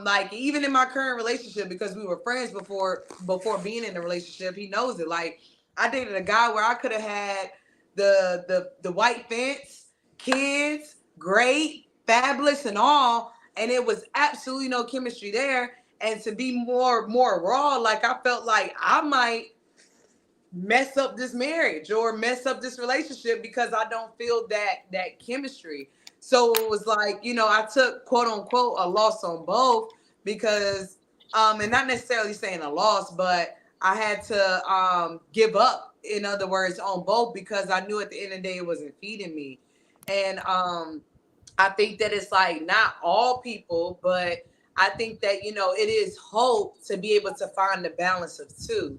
like even in my current relationship because we were friends before being in the relationship, he knows it. Like I dated a guy where I could have had the white fence, kids, great, fabulous, and all, and it was absolutely no chemistry there. And to be more raw, like I felt like I might mess up this marriage or mess up this relationship because I don't feel that chemistry. So it was like, I took quote unquote a loss on both because and not necessarily saying a loss, but I had to give up, in other words, on both because I knew at the end of the day it wasn't feeding me. And I think that it's like not all people, but I think that it is hope to be able to find the balance of two.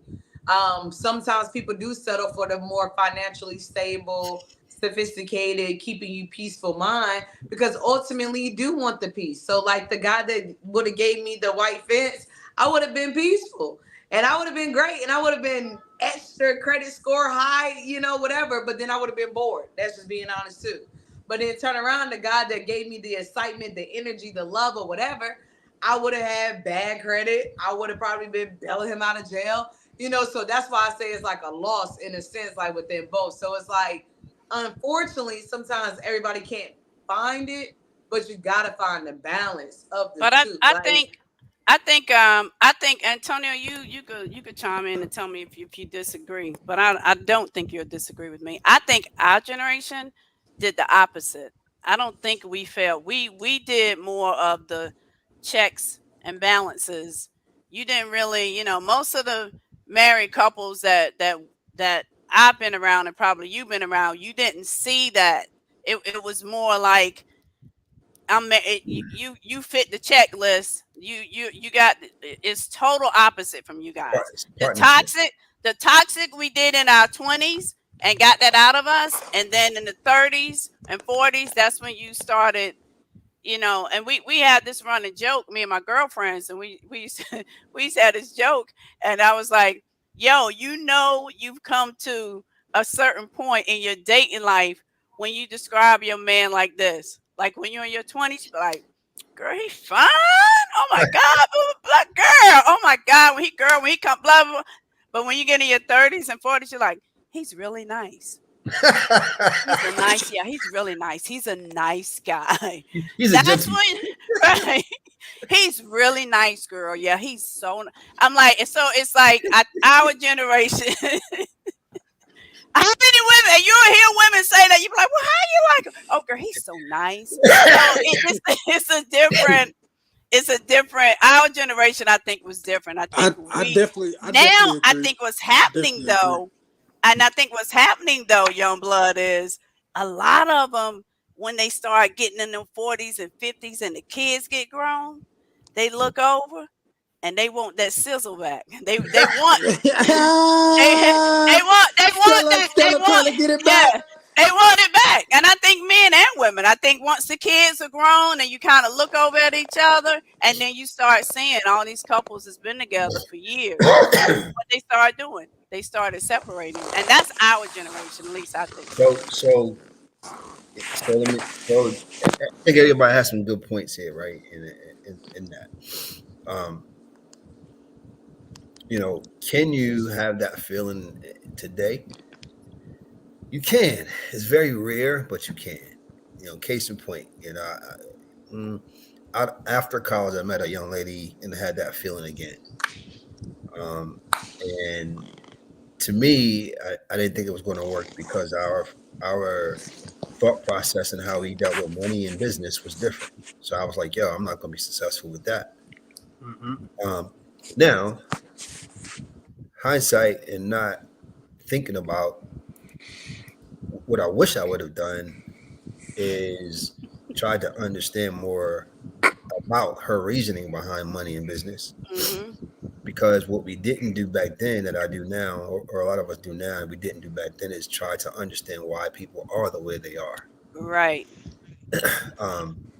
Sometimes people do settle for the more financially stable, sophisticated, keeping you peaceful mind because ultimately you do want the peace. So, like the guy that would have gave me the white fence, I would have been peaceful and I would have been great and I would have been extra credit score high, whatever. But then I would have been bored. That's just being honest too. But then turn around, the guy that gave me the excitement, the energy, the love, or whatever, I would have had bad credit. I would have probably been bailing him out of jail. So that's why I say it's like a loss in a sense, like within both. So it's like, unfortunately, sometimes everybody can't find it, but you gotta find the balance of the But I, two. I Like, think I think Antonio, you could chime in and tell me if you disagree. But I don't think you'll disagree with me. I think our generation did the opposite. I don't think we failed. We did more of the checks and balances. You didn't really, most of the married couples that I've been around and probably you've been around, you didn't see that. It was more like you fit the checklist. You got it's total opposite from you guys. The Partnership. toxic we did in our 20s and got that out of us, and then in the 30s and 40s, that's when you started. And we had this running joke, me and my girlfriends, and we used to have this joke, and I was like, "Yo, you've come to a certain point in your dating life when you describe your man like this. Like when you're in your 20s, you be like, girl, he fine. Oh my God, blah, blah, blah, girl. Oh my God, when he come, blah, blah, blah. But when you get in your 30s and 40s, you're like, he's really nice. Yeah, he's really nice. He's a nice guy. He's a That's gentleman. when, right? He's really nice, girl. Yeah, he's so. I'm like, so it's like our generation. How many women? And you'll hear women say that. You be like, well, how you like him? Oh, girl, he's so nice. So it's a different. It's a different. Our generation, I think, was different. I think I now. definitely I agree. think what's I happening definitely agree. though, and I think what's happening though, young blood, is a lot of them when they start getting in their 40s and 50s and the kids get grown, they look over and they want that sizzle back. They want they want Stella, that they Stella want trying to get it yeah. back. They want it back. And I think men and women, I think once the kids are grown and you kind of look over at each other and then you start seeing all these couples that's been together for years, what they started doing, they started separating. And that's our generation, at least I think. So So let me. So I think everybody has some good points here, right? In that, can you have that feeling today? You can. It's very rare, but you can. Case in point. Mm, after college, I met a young lady and had that feeling again. Um, and to me, I didn't think it was going to work because our thought process and how we dealt with money and business was different. So I was like, yo, I'm not going to be successful with that. Mm-hmm. Um, Now, hindsight and not thinking about what I wish I would have done is try to understand more about her reasoning behind money and business. Mhm. Because what we didn't do back then that I do now, or a lot of us do now, and we didn't do back then, is try to understand why people are the way they are. Right.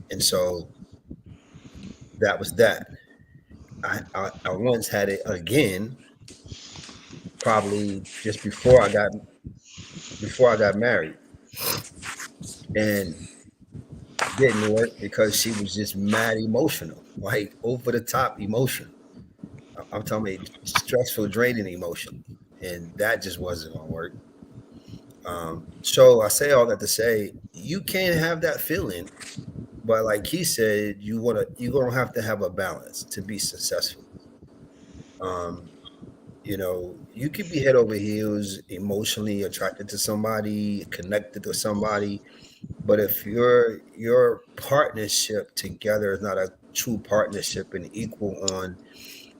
And so that was that. I once had it again, probably just before I got married, and didn't work because she was just mad emotional, like over the top emotional. I'm talking about stressful, draining emotion, and that just wasn't gonna work. So I say all that to say you can have that feeling, but like he said, you're gonna have to have a balance to be successful. Um, you could be head over heels emotionally attracted to somebody, connected to somebody, but if your partnership together is not a true partnership and equal on,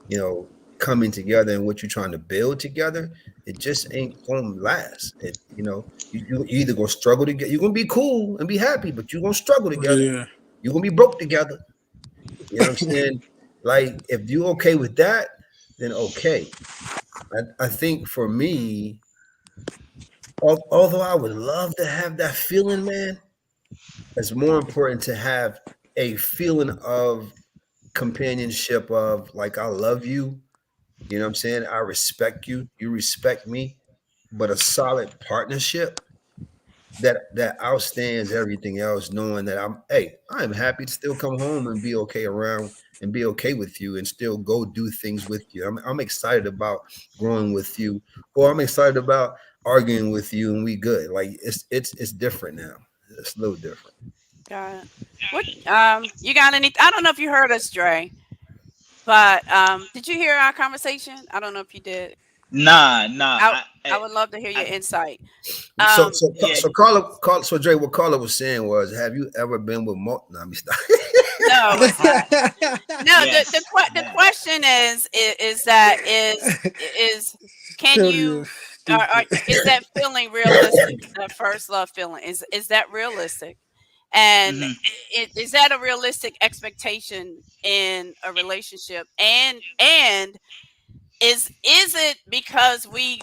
you know, coming together and what you're trying to build together, it just ain't gonna last. You either gonna struggle together, you're gonna be cool and be happy, but you're gonna struggle together. Yeah. You're gonna be broke together. You know what I'm saying? Like if you're okay with that, then okay. I think for me, although I would love to have that feeling, man, it's more important to have a feeling of companionship of like I love you. You know what I'm saying? I respect you. You respect me. But a solid partnership that outstands everything else, knowing that I'm happy to still come home and be okay around and be okay with you and still go do things with you. I'm excited about growing with you, or I'm excited about arguing with you and we good. Like it's different now. It's a little different. Got it. What you got any I don't know if you heard us, Dre, but did you hear our conversation? I don't know if you did. Nah, nah. I I would love to hear your I insight. So Um so yeah. so Carla, so Dre, what Carla was saying was, have you ever been with more? No, I'm stop. no, it's not. No, Yes. the Yeah. question is that is can Totally you are stupid. is that feeling realistic? That first love feeling is that realistic? And Hmm. is that a realistic expectation in a relationship? And is it because we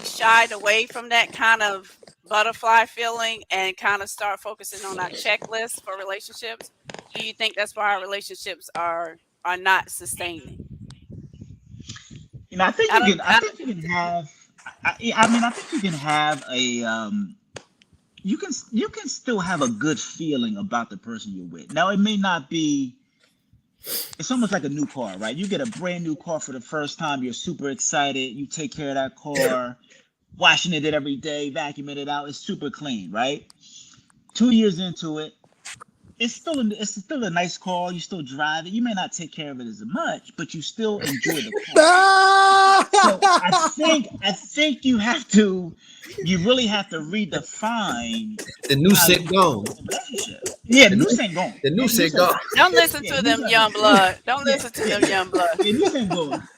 shied away from that kind of butterfly feeling and kind of start focusing on our checklist for relationships? Do you think that's why our relationships are not sustaining? I think I you don't can. I I think you can have. I mean, I think you can have a. You can still have a good feeling about the person you're with. Now, it may not be. It's almost like a new car, right? You get a brand new car for the first time. You're super excited. You take care of that car, washing it every day, vacuuming it out. It's super clean, right? 2 years into it, it's still a nice car. You still drive it. You may not take care of it as much, but you still enjoy the car. So I think you really have to redefine The new how shit you feel gone. about the relationship. Yeah, The Noose new, ain't gone. the new Yeah, Noose shit ain't gone. gone. don't listen Yeah, to Noose them ain't young gone. blood. Don't Yeah, listen to yeah, them young blood. yeah, Noose ain't gone.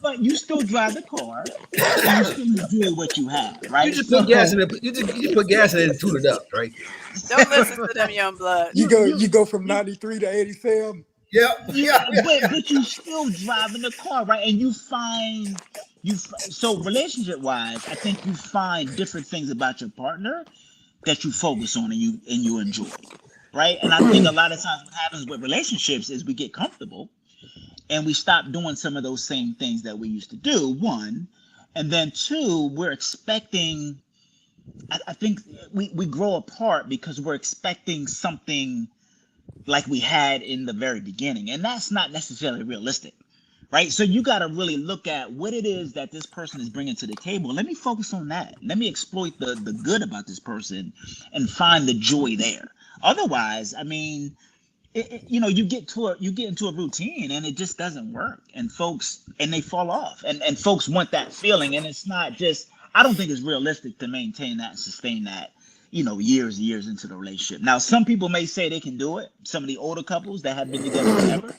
But you still drive the car, and you still enjoy what you have, You right? just put gas So in it. You put gas in it and tune it up, right? Don't listen to them young blood. you you go you you go from you 93 to 87. Yeah, yeah, yeah, yeah. but you still driving the car, right? And so relationship wise, I think you find different things about your partner that you focus on and you enjoy, right? And I think a lot of times what happens with relationships is we get comfortable and we stop doing some of those same things that we used to do. One, and then two, we're expecting I think we grow apart because we're expecting something like we had in the very beginning, and that's not necessarily realistic, right? So you got to really look at what it is that this person is bringing to the table. Let me focus on that. Let me exploit the good about this person and find the joy there. Otherwise, I mean, you get into a routine and it just doesn't work, and they fall off, and folks want that feeling, and it's not just. I don't think it's realistic to maintain that and sustain that, years and years into the relationship. Now, some people may say they can do it. Some of the older couples that have been together forever,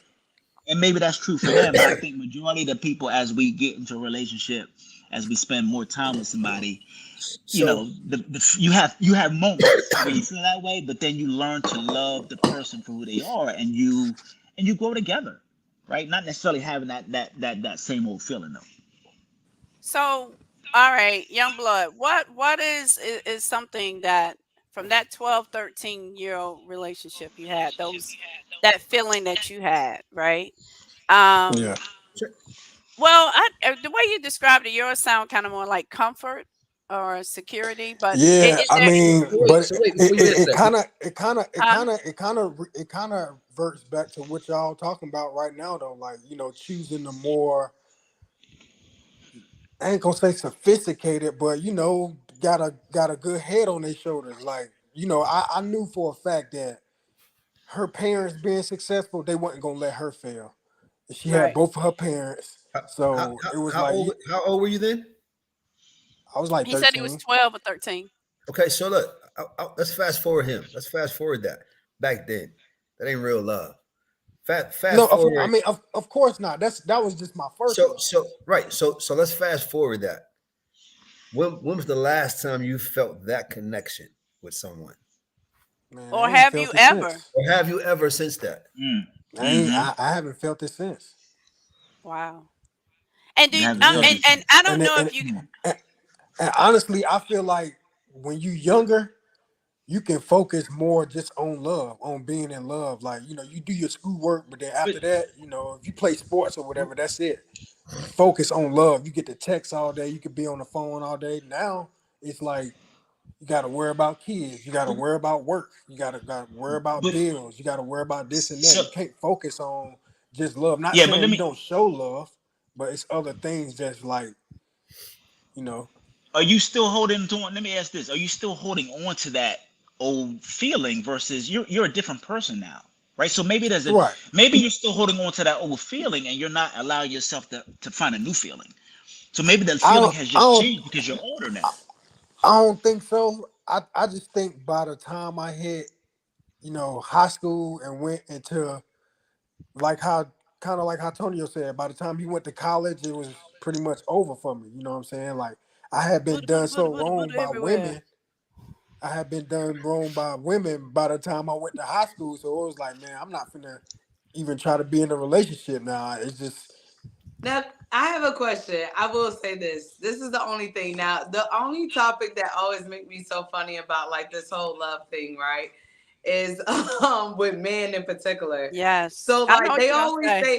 and maybe that's true for them. But I think majority of the people, as we get into a relationship, as we spend more time with somebody, So you have moments where you feel that way, but then you learn to love the person for who they are, and you grow together, right? Not necessarily having that same old feeling though. So, all right, young blood, what is something that from that 12, 13 year old relationship you had, those that feeling that you had, right? Yeah. Um well, the way you described it, yours sound kind of more like comfort or security, but Yeah, is I there mean, but so wait, it before you it, answer it that, kind of it kind of it huh? kind of it kind of it kind of verts back to what y'all talking about right now though, like choosing the more, I ain't gonna say sophisticated, but got a good head on their shoulders. Like I knew for a fact that her parents being successful, they wasn't gonna let her fail. She had Right. both of her parents, how, how, so how it was how like old how old were you then? I was like He said he was 13. 12 or 13. Okay, so look, let's fast forward him. Let's fast forward that back then. That ain't real love. No, Fast I forward. mean, of course not. That was just my first So love. so right. So let's fast forward that. When was the last time you felt that connection with someone, Man, Or I ain't have felt you it ever? since. or have you ever since that? Mm. I ain't. Mm-hmm. I haven't felt it since. Wow. And do You you, haven't felt Yeah, it and since. I don't and know and, if you and, and honestly, I feel like when you younger, you can focus more just on love, on being in love. Like you do your schoolwork, but then But after that, if you play sports or whatever, that's it. You focus on love. You get to text all day. You could be on the phone all day. Now it's like you got to worry about kids. You got to worry about work. You got to worry about but bills. You got to worry about this and that. so You can't focus on just love. Not yeah, but saying let you me. don't show love, but it's other things that's like you know. Are you still holding on? Let me ask this: are you still holding on to that old feeling versus you're a different person now, right? So Right. maybe you're still holding on to that old feeling and you're not allowing yourself to find a new feeling. So maybe that I feeling don't. has I just don't. changed because you're older I, now. I don't think so. I just think by the time I hit high school and went into like how kind of like how Tonio said, by the time he went to college, it was pretty much over for me. You know what I'm saying? Like I had been Buddha, Buddha, done Buddha, so Buddha, wrong Buddha by everywhere. women. I had been done wrong by women by the time I went to high school. So it was like, man, I'm not finna even try to be in a relationship now. It's just Now, I have a question. I will say this. This is the only thing. Now, the only topic that always make me so funny about like this whole love thing, right? Is with men in particular. Yes. So I know like what you're gonna say.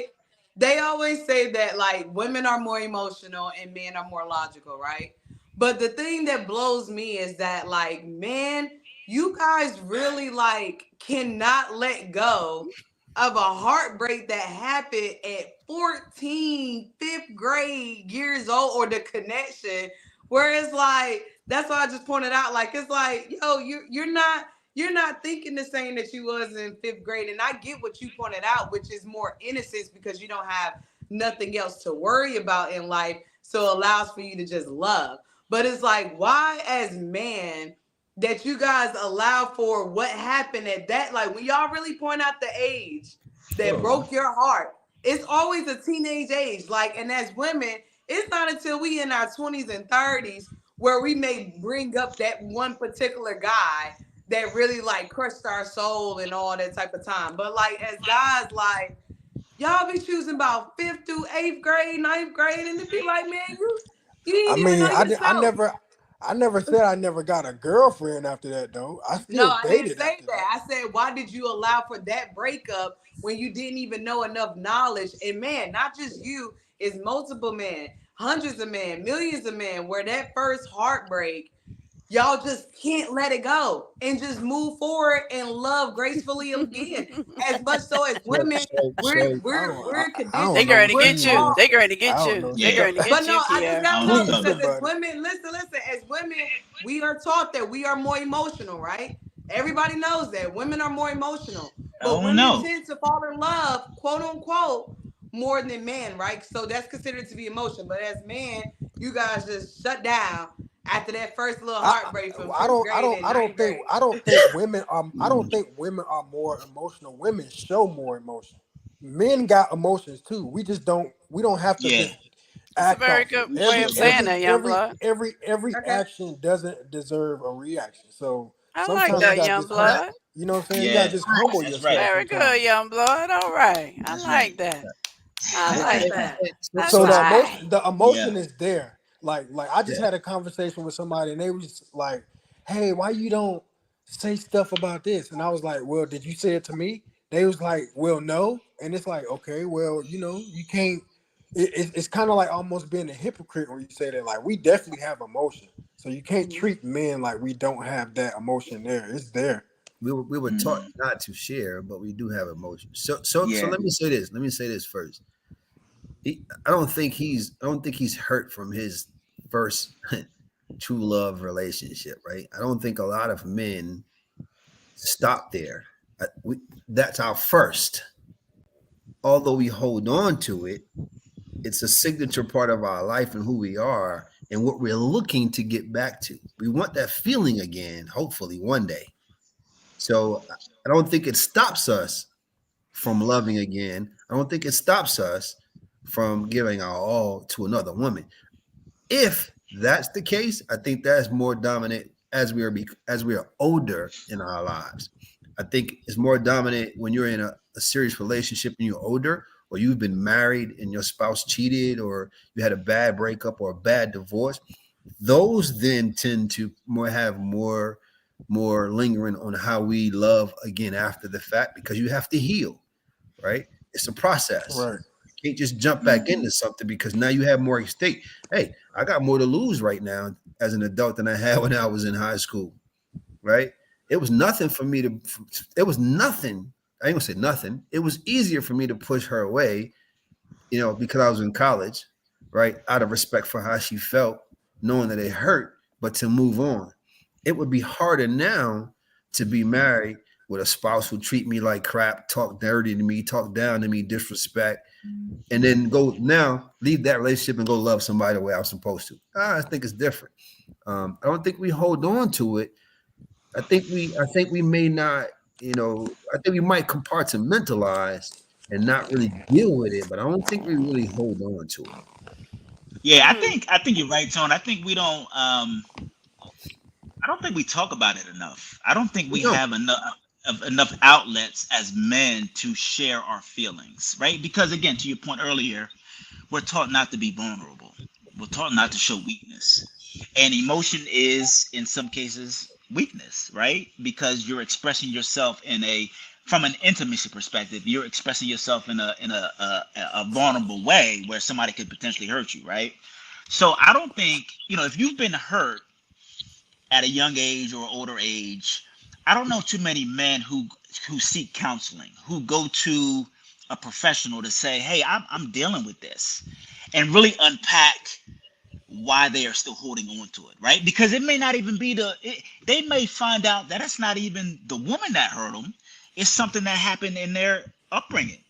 they always say that like women are more emotional and men are more logical, right? But the thing that blows me is that like man, you guys really like cannot let go of a heartbreak that happened at 14, fifth grade years old, or the connection. Whereas like that's why I just pointed out, like it's like, yo, you're not thinking the same that you was in fifth grade. And I get what you pointed out, which is more innocence because you don't have nothing else to worry about in life. So it allows for you to just love. But it's like, why as man that you guys allow for what happened at that, like when y'all really point out the age Hold that on, man. broke your heart, it's always a teenage age. Like, and as women, it's not until we in our 20s and 30s where we may bring up that one particular guy that really like crushed our soul and all that type of time. But like as guys, like y'all be choosing about fifth through eighth grade, ninth grade, and it be like, man, you I didn't even mean, know I yourself. never said I never got a girlfriend after that though. I No, still I didn't dated say after that. that. I said, why did you allow for that breakup when you didn't even know enough knowledge? And man, not just you, it's multiple men, hundreds of men, millions of men, where that first heartbreak Y'all just can't let it go and just move forward and love gracefully again. As much so as So women, so we're so I we're don't we're I They don't conditioned, know going to what we're get you you. taught. They going to I get don't you. know They Yeah, shit. going to But get no, you, I just Kia. I gotta don't think know Please, so. because as somebody. women, listen, as women, we are taught that we are more emotional, right? Everybody knows that women are more emotional, I but don't women know. tend to fall in love, quote unquote, more than men, right? So that's considered to be emotion. But as men, you guys just shut down after that first little I, heartbreak from I fifth don't I grade don't and I don't ninth think grade. I don't think women I don't think women are more emotional. Women show more emotion. Men got emotions too. We don't have to Yeah, just That's a act very off good it. we way Every of sure do. saying every that, young every blood. every every Okay. action doesn't deserve a reaction. So I like sometimes you that, gotta young just humble. blood. You know what I'm saying? You gotta Yeah, just humble that's right. yourself Very good, sometimes. young blood. All right. I That's right. like that. I I like like that. that. So, I So so, the so like. emotion the Yeah. emotion is there. Like I just yeah, had a conversation with somebody and they was like, "Hey, why you don't say stuff about this?" And I was like, "Well, did you say it to me?" They was like, "Well, no." And it's like, okay, well, you can't. It's kind of like almost being a hypocrite when you say that. Like we definitely have emotion, so you can't Mhm. treat men like we don't have that emotion there. It's there. we were taught Mm, not to share, but we do have emotions. So yeah. let me say this. Let me say this first. I don't think he's hurt from his first true love relationship, right? I don't think a lot of men stop there. That's our first. Although we hold on to it, it's a signature part of our life and who we are and what we're looking to get back to. We want that feeling again, hopefully one day. So I don't think it stops us from loving again. I don't think it stops us from giving our all to another woman. If that's the case, I think that's more dominant as we are older in our lives. I think it's more dominant when you're in a serious relationship and you're older, or you've been married and your spouse cheated, or you had a bad breakup or a bad divorce. Those then tend to more lingering on how we love again after the fact, because you have to heal, right? It's a process. Right. You can't just jump back Hmm. into something because now you have more at stake. Hey, I got more to lose right now as an adult than I had when I was in high school, right? It was nothing for me to, it was nothing. I ain't gonna say nothing. It was easier for me to push her away, because I was in college, right? Out of respect for how she felt, knowing that it hurt, but to move on. It would be harder now to be married with a spouse who treat me like crap, talk dirty to me, talk down to me, disrespect, and then go now leave that relationship and go love somebody the way I was supposed to. I think it's different. I don't think we hold on to it. I think we may not, I think we might compartmentalize and not really deal with it, but I don't think we really hold on to it. Yeah, I Hmm. think I think you're right, Tone. I think we don't. I don't think we talk about it enough. I don't think We we don't. have enough outlets as men to share our feelings, right? Because again, to your point earlier, we're taught not to be vulnerable. We're taught not to show weakness. And emotion is, in some cases, weakness, right? Because you're expressing yourself from an intimacy perspective, you're expressing yourself in a vulnerable way where somebody could potentially hurt you, right? So I don't think, if you've been hurt at a young age or older age, I don't know too many men who seek counseling, who go to a professional to say, "Hey, I'm dealing with this," and really unpack why they are still holding on to it, right? Because it may not even be they may find out that it's not even the woman that hurt them. It's something that happened in their upbringing.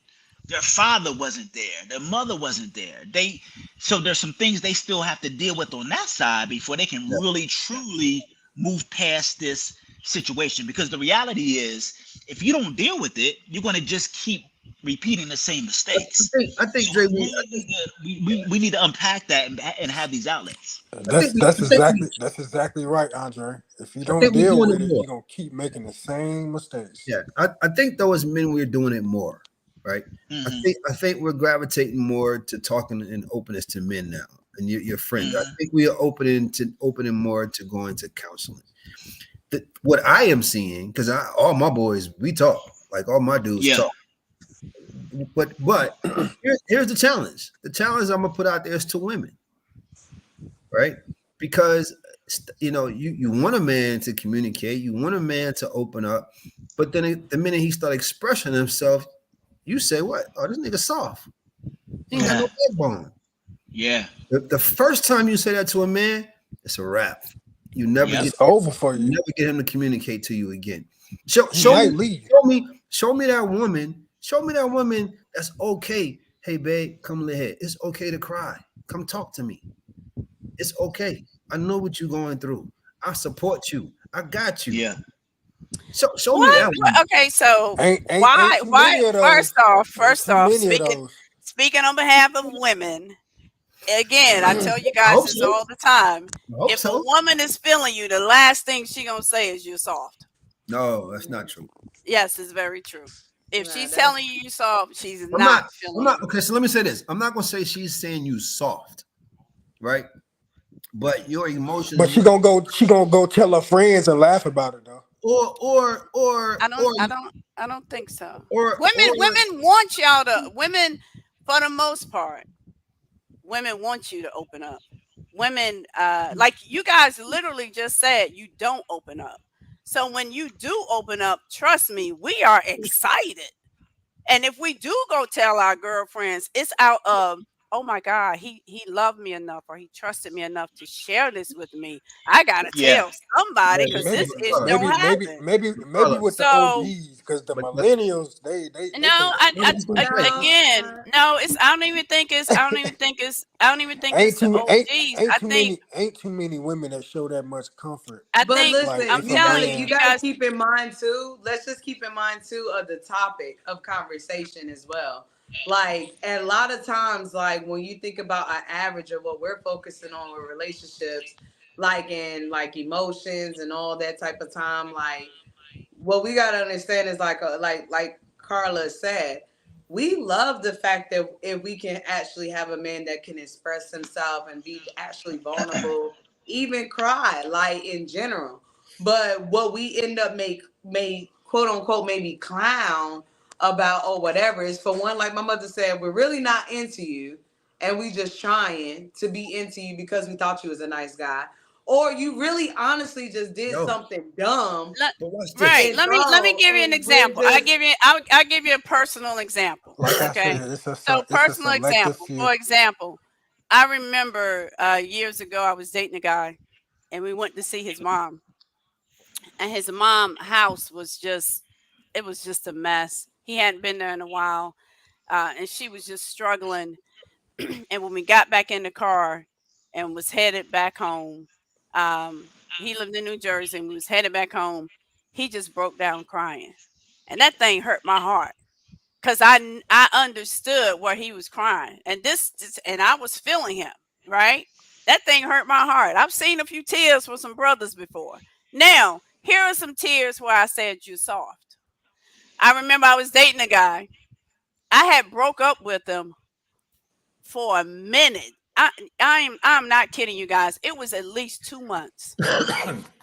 Their father wasn't there, their mother wasn't there. So there's some things they still have to deal with on that side before they can Yeah. really truly move past this situation. Because the reality is, if you don't deal with it, you're going to just keep repeating the same I mistakes. think I think So Dre, we really need to we need to unpack that and have these outlets. And I think that's we that's I think exactly we that's exactly right, Andre. If you I don't think we're deal doing it with it, more. you're gonna keep making the same mistakes. Yeah, I think though as men we're doing it more, right? I Hmm. think I think we're gravitating more to talking and openness to men now, and your friends. I Hmm. think we are opening more to going to counseling. What I am seeing, because all my boys we talk, like all my dudes Yeah. talk, but here's the challenge. The challenge I'm gonna put out there is to women, right? Because you want a man to communicate, you want a man to open up, but then the minute he start expressing himself, you say, "What? Oh, this nigga soft. He ain't got no backbone." Yeah. The first time you say that to a man, it's a wrap. You never Yep. get It's over for you you. never get him to communicate to you again. He might leave. Show me that woman. Show me that woman that's okay. Hey, babe, come lay here. It's okay to cry. Come talk to me. It's okay. I know what you're going through. I support you. I got you. Yeah. Show me What? that one. Okay, so Ain't too why? many of those. Ain't First too off, many of those. speaking on behalf of women, again, I tell you I guys hope this so. all the time. I hope If a so. woman is feeling you, the last thing she gonna say is you're soft. No, that's not true. Yes, it's very true. If Nah, she's that's telling you you're soft, she's I'm not not. I'm feeling not. you. Okay, so let me say this. I'm not gonna say she's saying you soft, right? But your But emotions, she gonna go tell her friends and laugh about it though. or or or I or don't, I don't, I don't think so. or Women want y'all to. Women, for the most part, women want you to open up. Women, like you guys literally just said, you don't open up. So when you do open up, trust me, we are excited. And if we do go tell our girlfriends, it's out of, oh my God, he loved me enough or he trusted me enough to share this with me. I gotta Yeah. tell somebody but, because Maybe, this but ish Carla, don't happen. maybe Carla, with the So OGs, because the but millennials they no, can't what stand was it. gonna say? again, no, it's I don't even think Ain't it's the too ain't OGs. ain't too many ain't too many women that show that much comfort. I But think listen, Like I'm if you a telling gotta you, you man, you gotta guys. keep in mind too. Let's just keep in mind too of the topic of conversation as well. Like a lot of times, like when you think about an average of what we're focusing on with relationships, like in like emotions and all that type of time, like what we gotta understand is like Carla said, we love the fact that if we can actually have a man that can express himself and be actually vulnerable, even cry, like in general. But what we end up make quote unquote maybe clown about or whatever is for one, like my mother said, we're really not into you and we just trying to be into you because we thought you was a nice guy. Or you really honestly just did No, something dumb Let, but watch right. this. and Let me wrong give you an and we're example. just I'll give you a personal example. like I Okay. said, So it's a personal selective example. few. For example, I remember years ago I was dating a guy and we went to see his mom. And his mom house was just it was just a mess. He hadn't been there in a while. And she was just struggling. And when we got back in the car and was headed back home, he lived in New Jersey and we was headed back home, he just broke down crying. And that thing hurt my heart because I understood where he was crying. And and I was feeling him, right? That thing hurt my heart. I've seen a few tears from some brothers before. Now, here are some tears where I said you're soft. I remember I was dating a guy. I had broke up with him for a minute. I'm not kidding you guys. It was at least 2 months,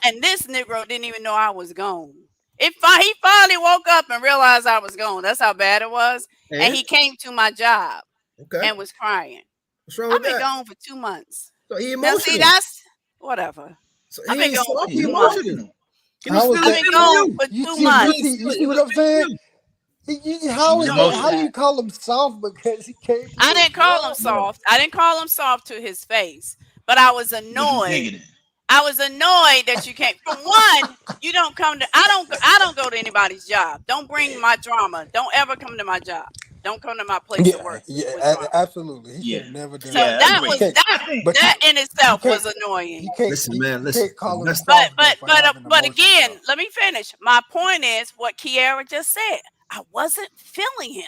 and this Negro didn't even know I was gone. He finally woke up and realized I was gone. That's how bad it was. And And he came to my job okay, and was crying. what's wrong with I've been that? gone for 2 months. So he Now, see, emotional. that's whatever. So I've he been ain't gone for soft. He He's 2 months. emotional. emotional. He was How is still I've that? been feeling gone you. for You two see, He you was months. see, you still, he see what was I'm saying? feeling you. He How was is So that? what's How emotional. you that? call him soft because he came I to his didn't call him job? No, soft. I didn't call him soft to his face, but I was What you annoyed. thinking? I was annoyed that you can't. For one, you don't come to. I don't go to anybody's job. Don't bring my drama. Don't ever come to my job. Don't come to my place of Yeah, work yeah, with drama. absolutely. He should Yeah. have never done So that. Yeah, I But that you agree. was can't. that. I think But That in you itself can't. was annoying. listen, man, You can't listen. call him That's soft though for having But emotions again, though. let me finish. My point is what Kiara just said. I wasn't feeling him.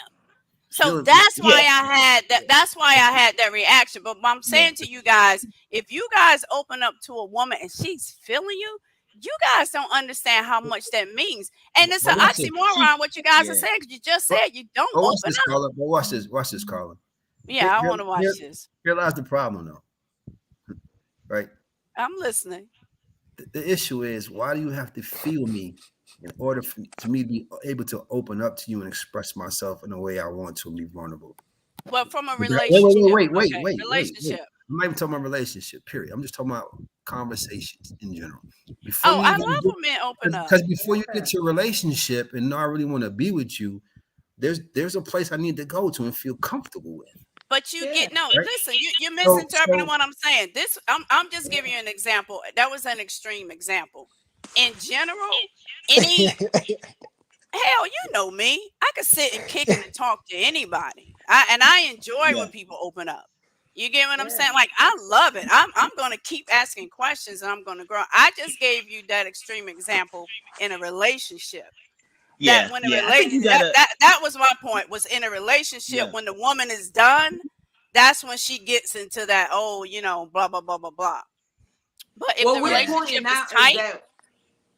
So feeling. that's why yeah, I had that. That's why I had that reaction. But I'm yeah. saying to you guys, if you guys open up to a woman and she's feeling you, you guys don't understand how much that means. And it's an But watch this. oxymoron what you guys are Yeah. saying. 'Cause you just But, said you don't but watch open this, up. Carla. But watch this. Watch this, Carla. Here, Yeah, I here, want to watch here, this. here lies the problem, though. Right. I'm listening. The issue is, why do you have to feel me in order to me to be able to open up to you and express myself in the way I want to and be vulnerable? Well, from a Wait, wait, relationship. wait, wait, wait, Okay, wait, wait, wait. relationship. I'm not even talking about relationship, period. I'm just talking about conversations in general. Before Oh, you I even love get, when men open up. because before you get Yeah. to a relationship and know I really want to be with you, there's a place I need to go to and feel comfortable with, But you Yeah. get no. right? Listen, you're So misinterpreting so what I'm saying. This I'm just Yeah. giving you an example. That was an extreme example. In general, any hell, you know me. I could sit and kick it and talk to anybody. I enjoy Yeah. when people open up. You get what I'm Yeah. saying? Like I love it. I'm gonna keep asking questions and I'm gonna grow. I just gave you that extreme example in a relationship. That Yeah. when a Yeah. I think you relate that, gotta. that that was my point, was in a relationship Yeah. when the woman is done, that's when she gets into that, oh, blah blah blah blah blah. But if the What we're Yeah. relationship pointing is out is tight, that,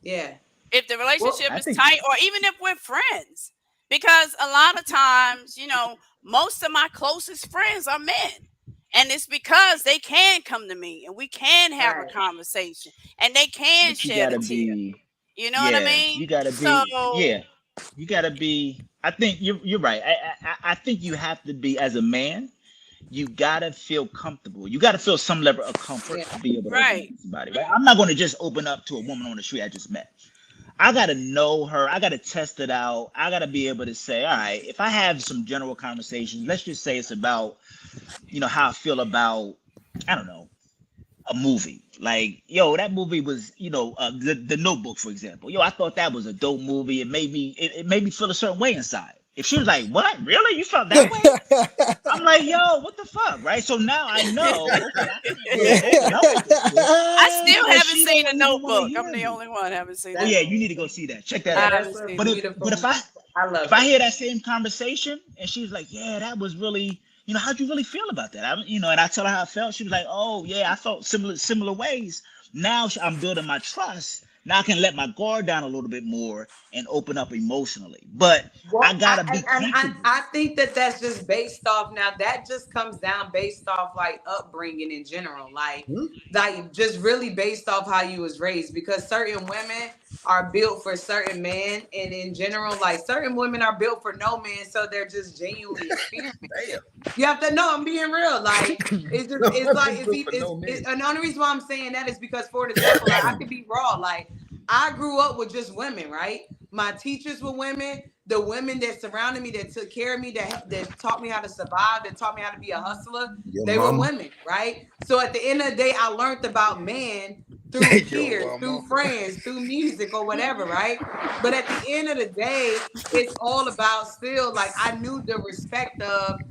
yeah. if the Well, relationship I is think. tight, or even if we're friends, because a lot of times, most of my closest friends are men, and it's because they can come to me and we can have a right. conversation and they can But you shed a gotta tear. be. You know what I Yeah. mean? You gotta So be. Yeah. You gotta be. I think you're right. I think you have to be, as a man. You gotta feel comfortable. You gotta feel some level of comfort Yeah. to be able to open up right. to somebody, right? I'm not gonna just open up to a woman on the street I just met. I gotta know her. I gotta test it out. I gotta be able to say, all right, if I have some general conversations, let's just say it's about, how I feel about, I don't know, a movie. Like, yo, that movie was, the Notebook, for example. Yo, I thought that was a dope movie. It made me feel a certain way inside. If she was like, what? Really? You felt that way? I'm like, yo, what the fuck, right? So now I know, okay, I can't really open up with this chick I still because haven't she seen a don't even want to Notebook. I'm hear the me. only one haven't seen Oh that That, yeah, you movie. need to go see that. Check that I yeah, out. haven't that's a seen But it. if beautiful. I I if love I it. hear that same conversation and she's like, yeah, that was really, how'd you really feel about that? And I tell her how I felt. She was like, oh yeah, I felt similar ways. Now I'm building my trust. Now I can let my guard down a little bit more and open up emotionally. But I Well, gotta be and comfortable. I think that that's just based off. Now that just comes down based off like upbringing in general, like just really based off how you was raised. Because certain women are built for certain men, and in general, like certain women are built for no man, so they're just genuinely experienced. damn. You have to know I'm being real. Like it's I've like been good for no man. and the only reason why I'm saying that is because, for example, like I could be raw. Like I grew up with just women, right? My teachers were women. The women that surrounded me, that took care of me, that taught me how to survive, that taught me how to be a hustler, Your they were mama, women, right? So at the end of the day, I learned about man through peers, your through mama. friends, through music or whatever, right? But at the end of the day, it's all about still like I knew the respect of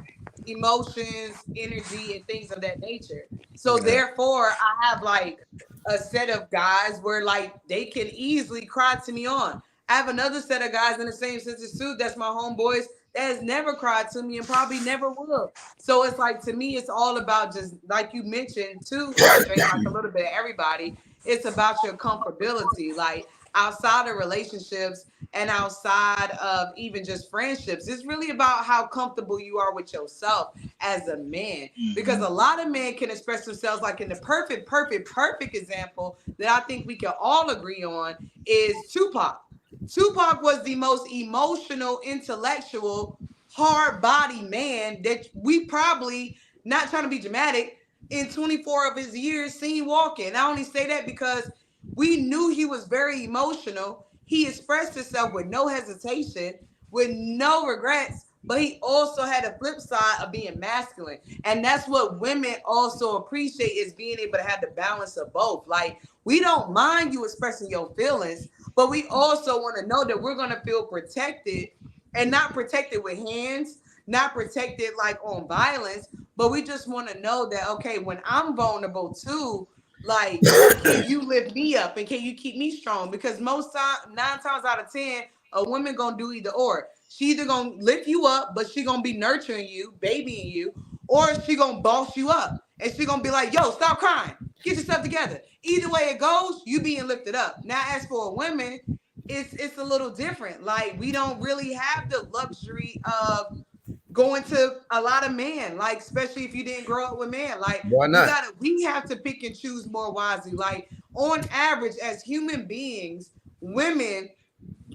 emotions, energy, and things of that nature. So Yeah. therefore, I have like a set of guys where like they can easily cry to me on. I have another set of guys in the same sense as too. That's my homeboys that has never cried to me and probably never will. So it's like to me, it's all about just like you mentioned too, Andre, like a little bit of everybody. It's about your comfortability. Like outside of relationships and outside of even just friendships, it's really about how comfortable you are with yourself as a man. Because Hmm. a lot of men can express themselves like in the perfect example that I think we can all agree on is Tupac. Tupac was the most emotional, intellectual, hard body man that we probably, not trying to be dramatic, in 24 of his years seen walking. I only say that because we knew he was very emotional. He expressed himself with no hesitation, with no regrets, but he also had a flip side of being masculine. And that's what women also appreciate, is being able to have the balance of both. Like, we don't mind you expressing your feelings, but we also want to know that we're going to feel protected, and not protected with hands, not protected like on violence, but we just want to know that, okay, when I'm vulnerable too, like, can you lift me up and can you keep me strong? Because most time, 9 times out of 10, a woman gonna do either or. She either gonna lift you up, but she gonna be nurturing you, babying you, or she gonna boss you up and she gonna be like, yo, stop crying, get yourself together. Either way it goes, you being lifted up. Now as for women, it's a little different. Like, we don't really have the luxury of going to a lot of men, like especially if you didn't grow up with men. Like, Why not? we have to pick and choose more wisely. Like, on average, as human beings, women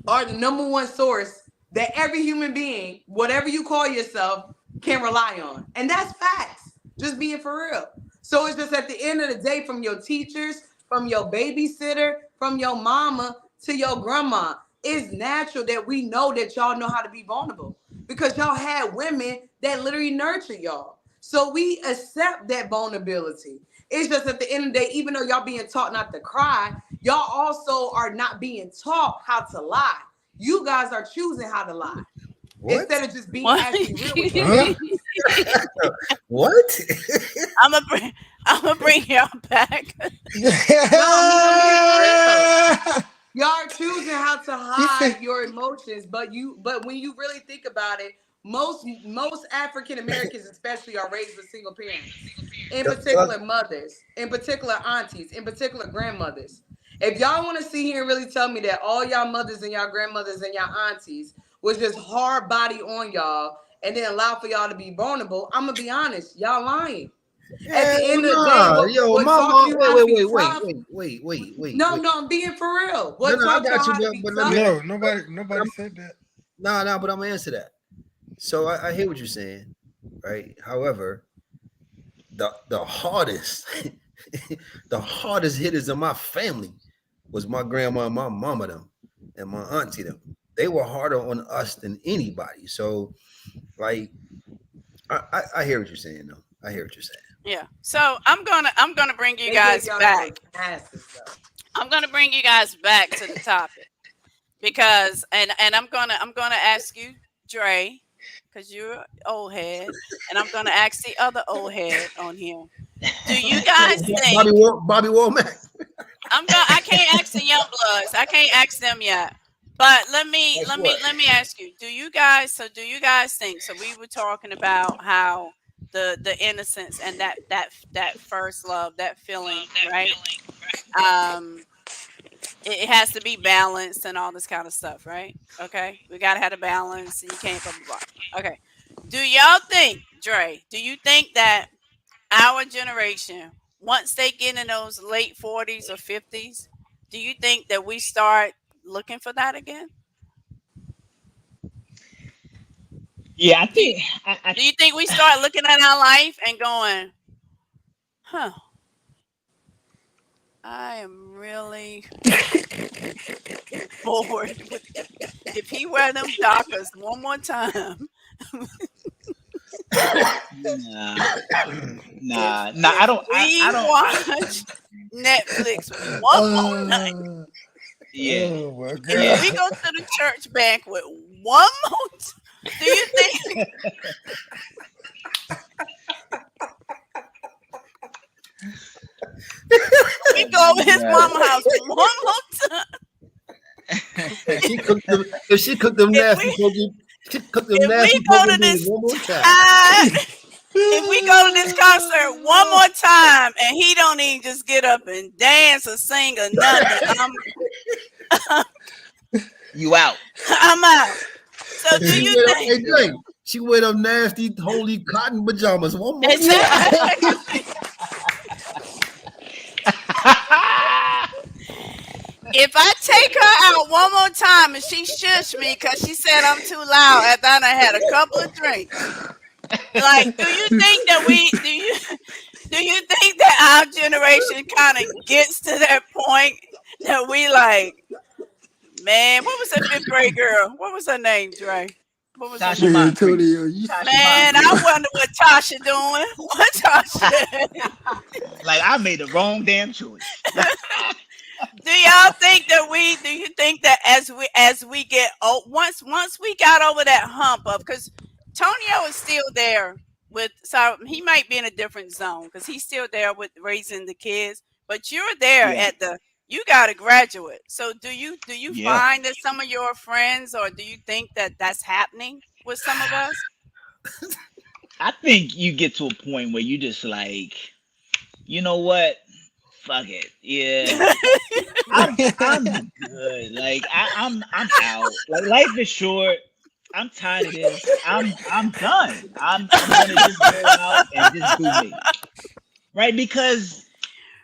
are the number one source that every human being, whatever you call yourself, can rely on. And that's facts. Just being for real. So it's just at the end of the day, from your teachers, from your babysitter, from your mama to your grandma, it's natural that we know that y'all know how to be vulnerable because y'all had women that literally nurtured y'all. So we accept that vulnerability. It's just at the end of the day, even though y'all being taught not to cry, y'all also are not being taught how to lie. You guys are choosing how to lie What? instead of just being What? actually real with Huh? yourself. What? I'm gonna bring I'm gonna bring y'all back. No, I'm being for real. Y'all are choosing how to He hide said, your emotions, but when you really think about it, most African Americans especially are raised with single parents. In particular mothers, in particular aunties, in particular grandmothers. If y'all want to sit here and really tell me that all y'all mothers and y'all grandmothers and y'all aunties was just hard body on y'all and then allow for y'all to be vulnerable, I'm gonna be honest, y'all lying. At Hell the end of the day, nah. Yo, what my taught mom. you Wait, how to wait, be wait, wait, tough? wait, wait, wait, wait, No, wait. no, I'm being for real. No, What no, I taught y'all got you, how to be but let me. tough? no, But nobody I'm, said that. nah, nah, but I'm gonna answer that. So I hear what you're saying, right? However, the hardest, the hardest hitters in my family was my grandma, my mama them, and my auntie them. They were harder on us than anybody. So, like, I hear what you're saying, though. I hear what you're saying. Yeah. So I'm gonna bring you They gave guys y'all back. those passes though. I'm gonna bring you guys back to the topic because and I'm gonna ask you, Dre, because you're an old head, and I'm gonna ask the other old head on here. Do you guys think Bobby Womack. I can't ask the young bloods. I can't ask them yet. But let me Guess let me what? let me ask you. Do you guys think so we were talking about how the innocence and that first love, that feeling, right? Um it has to be balanced and all this kind of stuff, right? Okay. We gotta have a balance and you can't blah blah blah. Okay. Do y'all think, Dre, do you think that our generation, once they get in those late 40s or 50s, do you think that we start looking for that again? Yeah, I Do you, think I do you think we start looking at our life and going, huh, I am really bored with if he wear them Dockers one more time, nah if nah. I if don't we I don't. watch Netflix one more night, Uh, Yeah, oh my if yeah. we god. go to the church banquet one more do you think we go over his Nah. mama house one more time? If she cooked them If nasty we poky, she cooked them if we nasty go poky to beans this one more time. time, if we go to this concert one more time and he don't even just get up and dance or sing or nothing, You out. I'm out. So do She you wear them, think hey Dre, she wear them nasty holy cotton pajamas one more time. exactly? If I take her out one more time and she shush me because she said I'm too loud after I done had a couple of drinks, like, do you think that do you think that our generation kind of gets to that point that we like, man, what was that fifth grade girl? What was her name, Dre? What was her Tasha name? Nigga Moncrief. Antonio, you Tasha Man, Moncrief. I wonder what Tasha doing. What Tasha? Like I made the wrong damn choice. Do y'all think that do you think that as we get old, once we got over that hump of, because Tonio is still there with, so he might be in a different zone because he's still there with raising the kids, but you're there Yeah, at the, you got to graduate. So do you yeah. find that some of your friends, or do you think that that's happening with some of us? I think you get to a point where you just like, you know what? Fuck it. Yeah. I'm good. Like I'm out. Like life is short. I'm tired of this. I'm done. I'm gonna just go out and just do me. Right? Because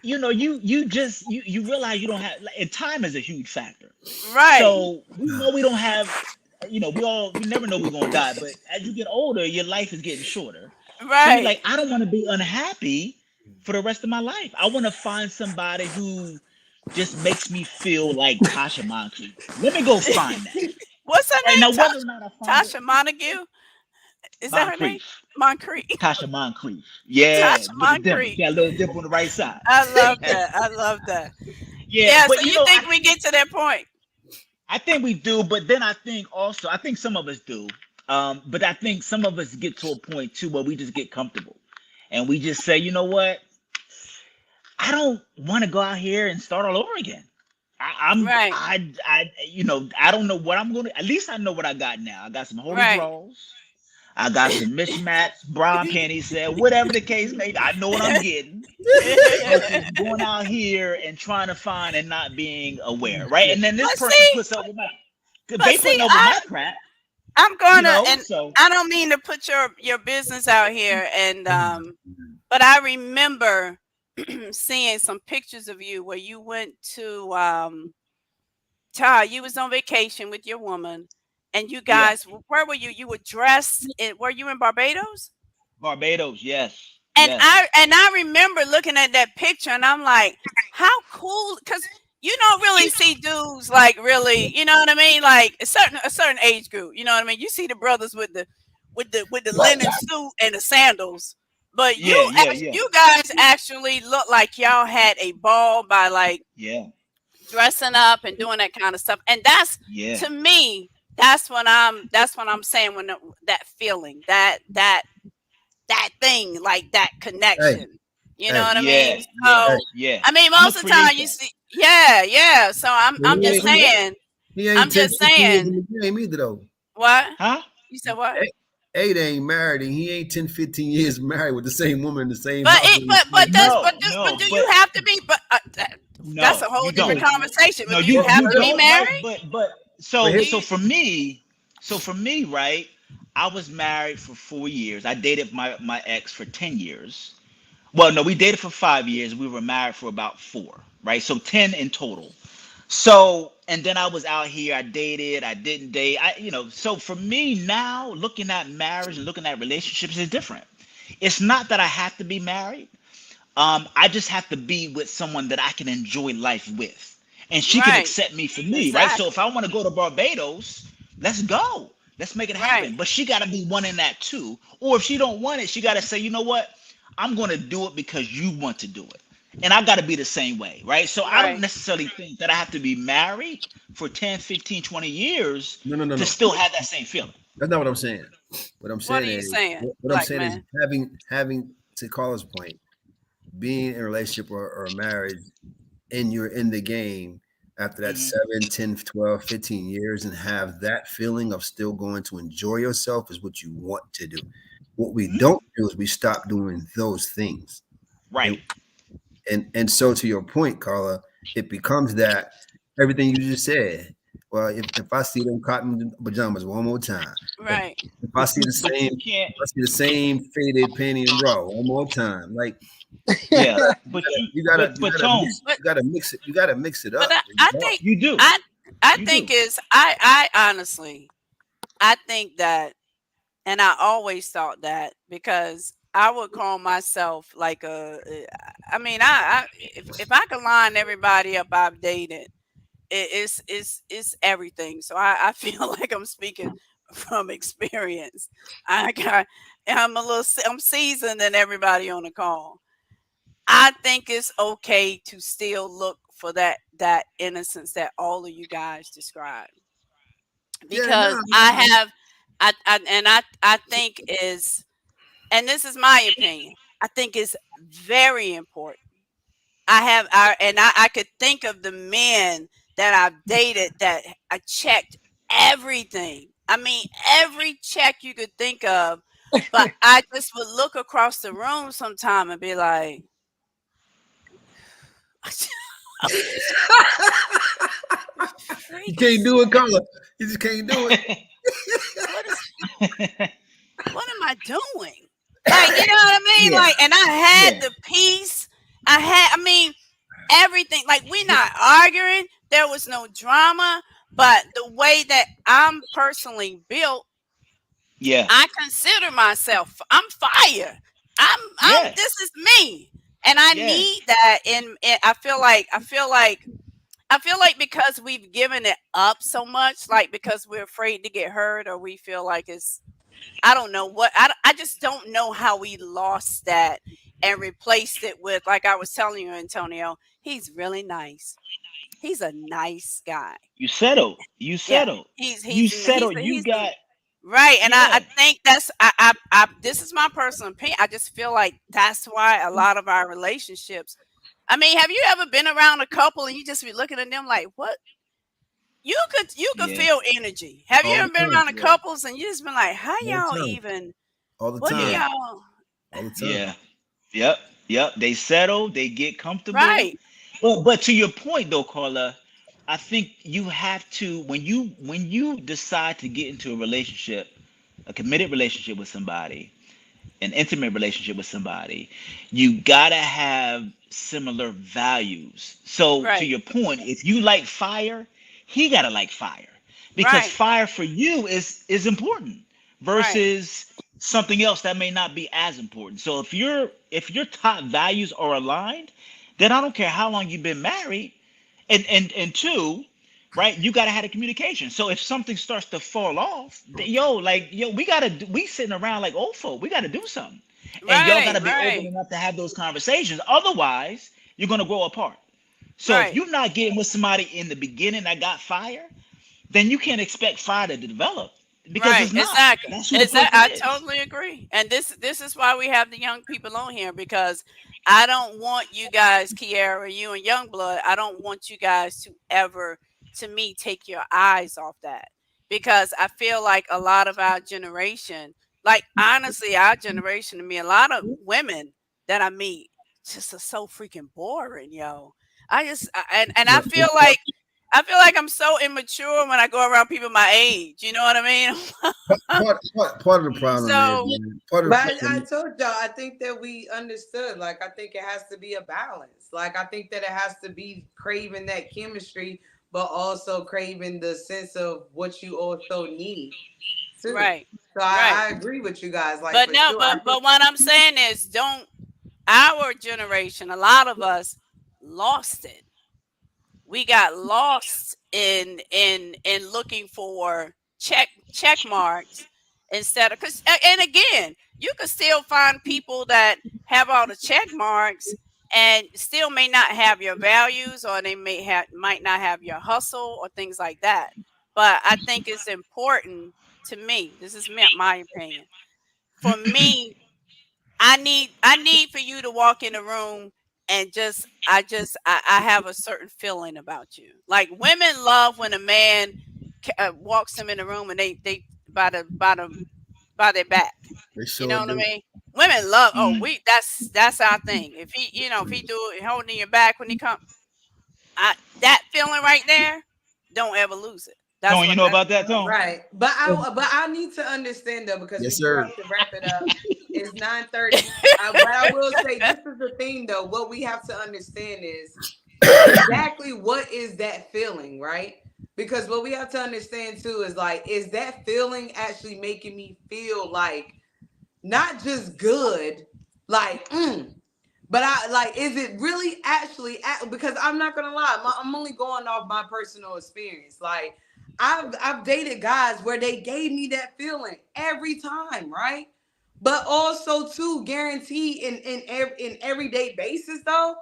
you realize you don't have, like, and time is a huge factor. Right, So we know we don't have, we never know we're gonna die, but as you get older, your life is getting shorter. So you're right, like, I don't want to be unhappy for the rest of my life. I want to find somebody who just makes me feel like Tasha Moncrief. Let me go find that. What's her Right name? now, whether or not I find it, Tasha Montague? Is that her name? Moncrief, Moncrief. Tasha Moncrief. Yeah, Tasha with the dimple. Moncrief. She got a little dimple on the right side. I love that. I love that. Yeah, Yeah, but so you I think we think get to that point? we do, but then I think also I think some of us do. But I think some of us get to a point too where we just get comfortable, and we just say, you know what, I don't want to go out here and start all over again. Right. I don't know what I'm gonna. At least I know what I got now. I got some holy Right. draws. I got some mismatched bra panties, said whatever the case may be. I know what I'm getting versus going out here and trying to find and not being aware, right? And then this but person see, puts up with my, but they see, putting up with my crap, I'm gonna, and So I don't mean to put your business out here, and but I remember seeing some pictures of you where you went to Ty, you was on vacation with your woman, and you yeah, guys, where were you? You were dressed in, were you in Barbados? Barbados, yes, And yes, I remember looking at that picture, and I'm like, how cool? Because you don't really see dudes like really, you know what I mean? Like a certain age group, you know what I mean? You see the brothers with the linen suit and the sandals, but yeah, yeah, yeah, you guys actually look like y'all had a ball by like yeah, dressing up and doing that kind of stuff. And that's, yeah, to me, that's what I'm saying, when that feeling, that thing, like that Hey, connection. You know hey, what I yeah, mean? yeah, hey. So yeah. I mean, I'm gonna most of the time create you that. see, yeah, yeah. So I'm He just ain't, saying, he I'm ain't 10, just 15 years saying in the game either, though. what? Huh? You said what? Ada ain't married, and he ain't 10, 15 years married with the same woman in the same But house. it, With the but same that's, house. No, do you but have to be? But that's no, a whole you different don't. conversation. No, But do you Well, have you to be don't, right? married? But but so Do his, you? for me, right? I was married for 4 years. I dated my ex for 10 years. Well, no, we dated for 5 years. We were married for about four, right? So 10 in total. So, and then I was out here. I dated. I didn't date. So for me now, looking at marriage and looking at relationships is different. It's not that I have to be married. I just have to be with someone that I can enjoy life with. And she can Right. accept me for me, right? So if Exactly. I want to go to Barbados, let's go. Let's make it Right. happen. But she got to be wanting that too. Or if she don't want it, she got to say, you know what? I'm going to do it because you want to do it. And I got to be the same way, right? So I don't Right. necessarily think that I have to be married for 10, 15, 20 years no, no, no, to no. still have that same feeling. That's not what I'm saying. What I'm What saying are you is, saying, what I'm black saying is man? having to Carla's point, being in a relationship or marriage, and you're in the game after that Hmm. 7, 10, 12, 15 years, and have that feeling of still going to enjoy yourself is what you want to do. What we Hmm. don't do is we stop doing those things. Right. And and so to your point, Carla, it becomes that everything you just said. Well, if I see them cotton pajamas one more time, if Right. if I see the But same you can't. if I see the same faded panty and bra one more time, like Yeah. But you but gotta Tone, mix But you gotta mix it but up. I think you do. I I You think do. is I honestly, I think that, and I always thought that, because I would call myself like I mean, if I could line everybody up I've dated, it's everything. So I feel like I'm speaking from experience. I got I'm seasoned than everybody on the call. I think it's okay to still look for that innocence that all of you guys described, Yeah, no, because I think is, and this is my opinion, I think it's very important. I could think of the men that I've dated that I checked everything. I mean, every check you could think of, but I just would look across the room sometime and be like, you freaking can't do it, serious. Carla. You just can't do it. What is what am I doing? Like, you know what I mean? Yeah. Like, and I had Yeah. the peace. I mean, everything. Like, we're not arguing. There was no drama. But the way that I'm personally built, Yeah. I consider myself, I'm fire. Yeah. This is me. And I Yeah, need that in I feel like because we've given it up so much, like because we're afraid to get hurt or we feel like it's I don't know what I just don't know how we lost that and replaced it with like I was telling you, Antonio, he's really nice. He's a nice guy. you settled. You Yeah. settled. He's You he's settled. You he's got right, and I yeah, think that's this is my personal opinion. I just feel like that's why a lot of our relationships. I mean, have you ever been around a couple and you just be looking at them like, what? You could yeah, feel energy. Have you all ever the been time, around a yeah, couples and you just been like, how all the y'all time, even? all the What do time, yeah, y'all? all the time. yeah. Yep, yep. They settle, they get comfortable. Right, But to your point though, Carla, I think you have to when you decide to get into a relationship, a committed relationship with somebody, an intimate relationship with somebody, you gotta have similar values. So to right, your point, if you like fire, he gotta like fire because right, fire for you is important right, versus something else that may not be as important. So if your top values are aligned, then I don't care how long you've been married, and two, right? You gotta have the communication. So if something starts to fall off, yo, we sitting around like old folk. We gotta do something, and y'all right, gotta be open right, enough to have those conversations. Otherwise, you're gonna grow apart. So if right. you're not getting with somebody in the beginning that got fire, then you can't expect fire to develop because Right, it's not. exactly. That's who the Exactly. person I is. totally agree. And this is why we have the young people on here because I don't want you guys, Kiara, you and Youngblood, I don't want you guys to ever, to me, take your eyes off that. Because I feel like a lot of our generation, like honestly, our generation to me, a lot of women that I meet just are so freaking boring, yo. And Yeah, I feel like I'm so immature when I go around people my age. You know what I mean? part of the problem is, So man, part of But I the told y'all, I think that we understood. Like, I think it has to be a balance. Like, I think that it has to be craving that chemistry, but also craving the sense of what you also need too. right, So right. I agree with you guys, like But for no, sure. I think but what I'm saying is, don't our generation, a lot of us lost it. We got lost in looking for check marks instead of because and again you could still find people that have all the check marks and still may not have your values or they might not have your hustle or things like that, but I think it's important to me, this is my opinion, for me, I need for you to walk in the room and I have a certain feeling about you. Like women love when a man walks them in the room and they by their back. they You sure know what I do. mean? Women love. Oh, Mm. that's our thing. If if he do it holding your back when he come, that feeling right there, don't ever lose it. That's Tone, you what know that's about that, Tone? right. But I need to understand though, because we Yes, do sir. have to wrap it up. It's 9:30. But I will say this is the thing though. What we have to understand is exactly what is that feeling, right? Because what we have to understand too is like, is that feeling actually making me feel like not just good, like, but I like, is it really actually because I'm not gonna lie, I'm only going off my personal experience. Like, I've dated guys where they gave me that feeling every time, right? But also too, guaranteed in everyday basis though,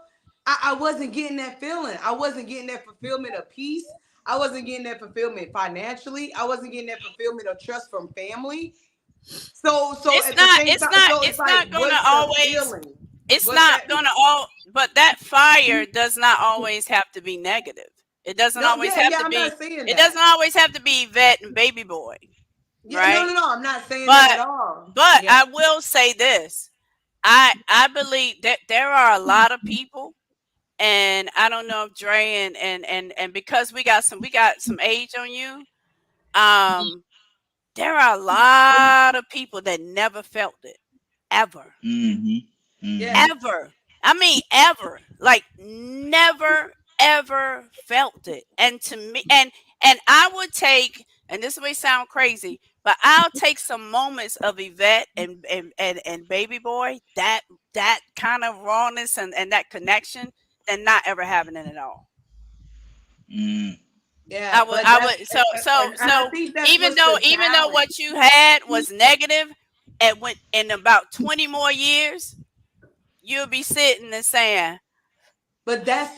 I wasn't getting that feeling. I wasn't getting that fulfillment of peace. I wasn't getting that fulfillment financially. I wasn't getting that fulfillment of trust from family. So at the same time, so it's it's like, not gonna what's the always feeling? it's What's not that? gonna all but that fire does not always have to be negative. It doesn't No, always yeah, have yeah, to I'm be not saying it that. doesn't always have to be vet and baby boy, Yeah, no, right? no, no, I'm not saying that at But all. I Yeah. will say this. I believe that there are a lot of people, and I don't know if Dre and because we got some age on you, um there are a lot of people that never felt it ever. Mm-hmm. Yeah. Mm-hmm. Ever. I mean, ever. Like, never, ever felt it. And to me, and I would take, and this may sound crazy, But I'll take some moments of Yvette and Baby Boy, that kind of rawness and that connection, than not ever having it at all. Mm. Yeah, but I that's would and I think that's what's the even though challenge. what you had was negative, and went in about 20 more years, you'll be sitting and saying, But that's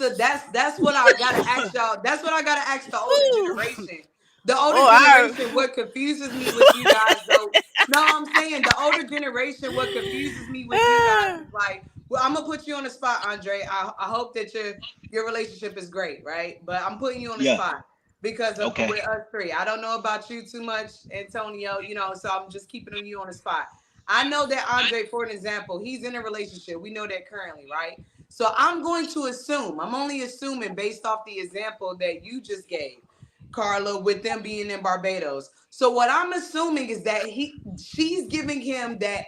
what I gotta ask y'all. That's what I gotta ask the older "Ooh, generation. The older oh, generation, I." what confuses me with you guys though. No, I'm saying the older generation, what confuses me with you guys is like, well, I'm gonna put you on the spot, Andre. I hope that your relationship is great, right? But I'm putting you on the Yeah. spot because of Okay. with us three. I don't know about you too much, Antonio, so I'm just keeping you on the spot. I know that Andre, for an example, he's in a relationship. We know that currently, right? So I'm going to assume, I'm only assuming based off the example that you just gave, Carla, with them being in Barbados. So what I'm assuming is that she's giving him that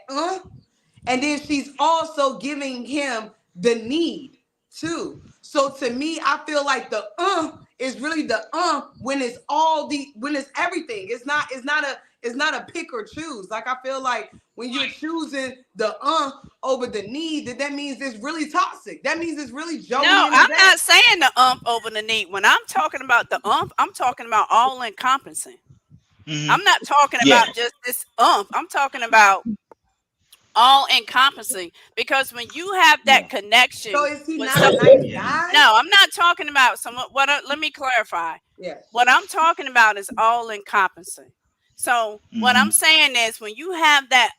and then she's also giving him the need too. So to me, I feel like the is really the when it's when it's everything. It's not a pick or choose. Like I feel like when you're choosing the over the need, that means it's really toxic. That means it's really Joey No, in the I'm back. not saying the over the need. When I'm talking about the I'm talking about all encompassing. Hmm. I'm not talking Yeah. about just this I'm talking about all encompassing, because when you have Yeah. that So connection is he with not a some, nice Yeah. guy? no, I'm not talking about some let me clarify. Yes. What I'm talking about is all encompassing. So what Hmm. I'm saying is when you have that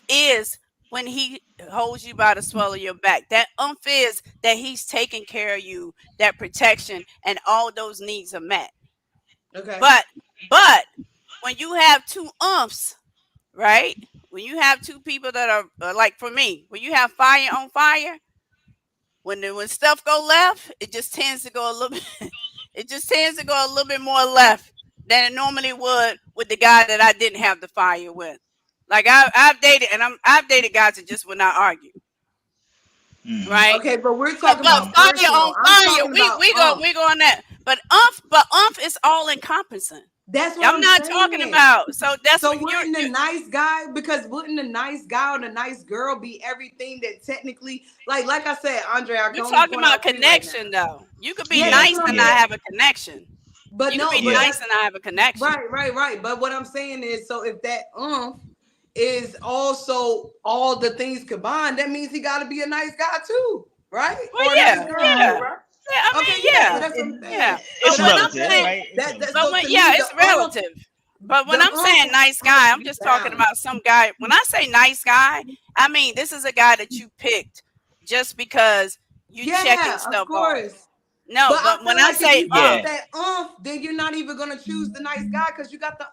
is when he holds you by the swell of your back. That is that he's taking care of you, that protection and all those needs are met. Okay. But but when you have two right? When you have two people that are like for me, when you have fire on fire, when stuff go left, it just tends to go a little bit. It just tends to go a little bit more left than it normally would with the guy that I didn't have the fire with. Like I've dated guys that just would not argue, Hmm. right? Okay, but we're But talking about fire on personal. I'm fire, talking about we go on that. But is all encompassing. That's what I'm I'm not talking saying. about. So that's So what wouldn't the you nice guy, because wouldn't the nice guy or the nice girl be everything that technically, like I said, Andre, I we're can only talking point about out three right now. connection though. You could be Yeah, that's Yeah. nice what and I'm not Yeah. saying. have a connection. But You could no, be but Yeah. nice that's and not have a connection. right. But what I'm saying is, so if that is also all the things combined, that means he got to be a nice guy too, right? Well, Or a nice yeah, girl too, yeah, Uh, right? yeah. I Okay, mean, yeah. So yeah, that's what I'm yeah. saying. So But it's when that's I'm what I'm relative, saying. saying, right? It's That relative. but so when to yeah, me, it's relative. But when the I'm saying nice guy, has to I'm be just talking balanced. about some guy. When I say nice guy, I mean this is a guy that you picked just because you checking Yeah, of stuff off. course. No, But I but when feel I like if say you got Yeah. that then you're not even gonna choose the nice guy because you got the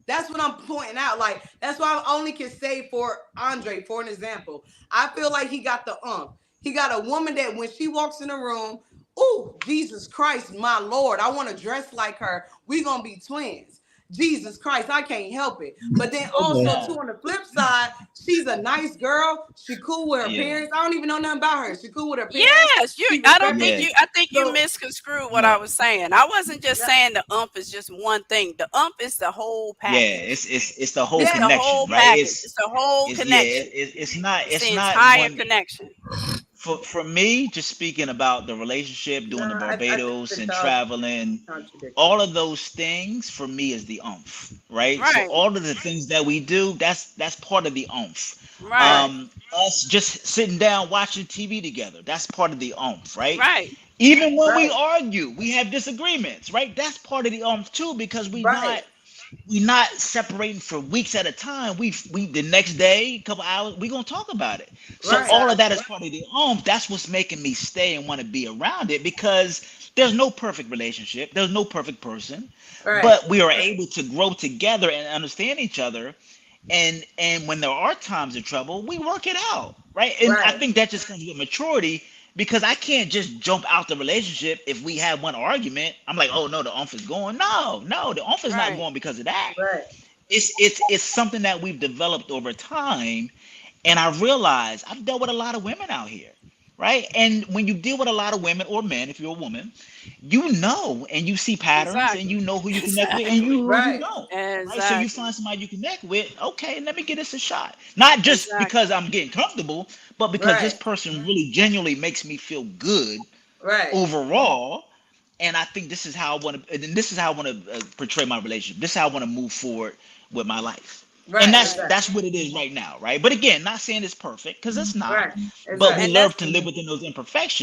That's what I'm pointing out. Like that's why I only can say for Andre, for an example. I feel like he got the He got a woman that when she walks in the room, oh Jesus Christ, my Lord, I want to dress like her. We gonna be twins. Jesus Christ, I can't help it. But then also Yeah. too on the flip side, she's a nice girl. She cool with her Yeah. parents. I don't even know nothing about her. She cool with her parents. yes, She I don't respects think Yeah. me. I think you So misconstrued what I No. was saying. I wasn't just yeah, saying the is just one thing. The is the whole Yeah. package. It's the whole It's yeah, the whole connection, right? package. It's the whole It's yeah. connection. It's It's the not entire one. connection. For me, just speaking about the relationship, doing the nah, I think Barbados that and y'all traveling, contradicting. all of those things for me is the umph, right? So Right. all of the things that we do, that's part of the umph. Right. Right, Us just sitting down watching TV together, that's part of the umph, right? Right. Even when we right, argue, we have disagreements, right? That's part of the umph too, because right, we not separating for weeks at a time. We the next day, couple hours, we gonna talk about it. So right, all of that is part of the That's what's making me stay and want to be around it because there's no perfect relationship. There's no perfect person, right, but we are able to grow together and understand each other. And when there are times of trouble, we work it out, right? And I right, think that just comes with maturity because I can't just jump out the relationship if we have one argument. I'm like, oh no, the umph is going. No, the umph is not Right. going because of that. right. It's something that we've developed over time. And I realize I've dealt with a lot of women out here. right? And when you deal with a lot of women or men, if you're a woman, you know, and you see patterns, and Exactly. you know who you connect with, and Exactly. you who you Right. don't, right? So you Exactly. find somebody you connect with. Okay, let me get this a shot. Not just because Exactly. I'm getting comfortable, but because this Right. person really genuinely makes me feel good Right. overall. And I think this is how I want to, and this is how I want to portray my relationship. This is how I want to move forward with my life. And Right. Right. Exactly. that's what it is right now, right? But again, not saying it's perfect because it's not. Right. But we And Exactly. learn that's to live within those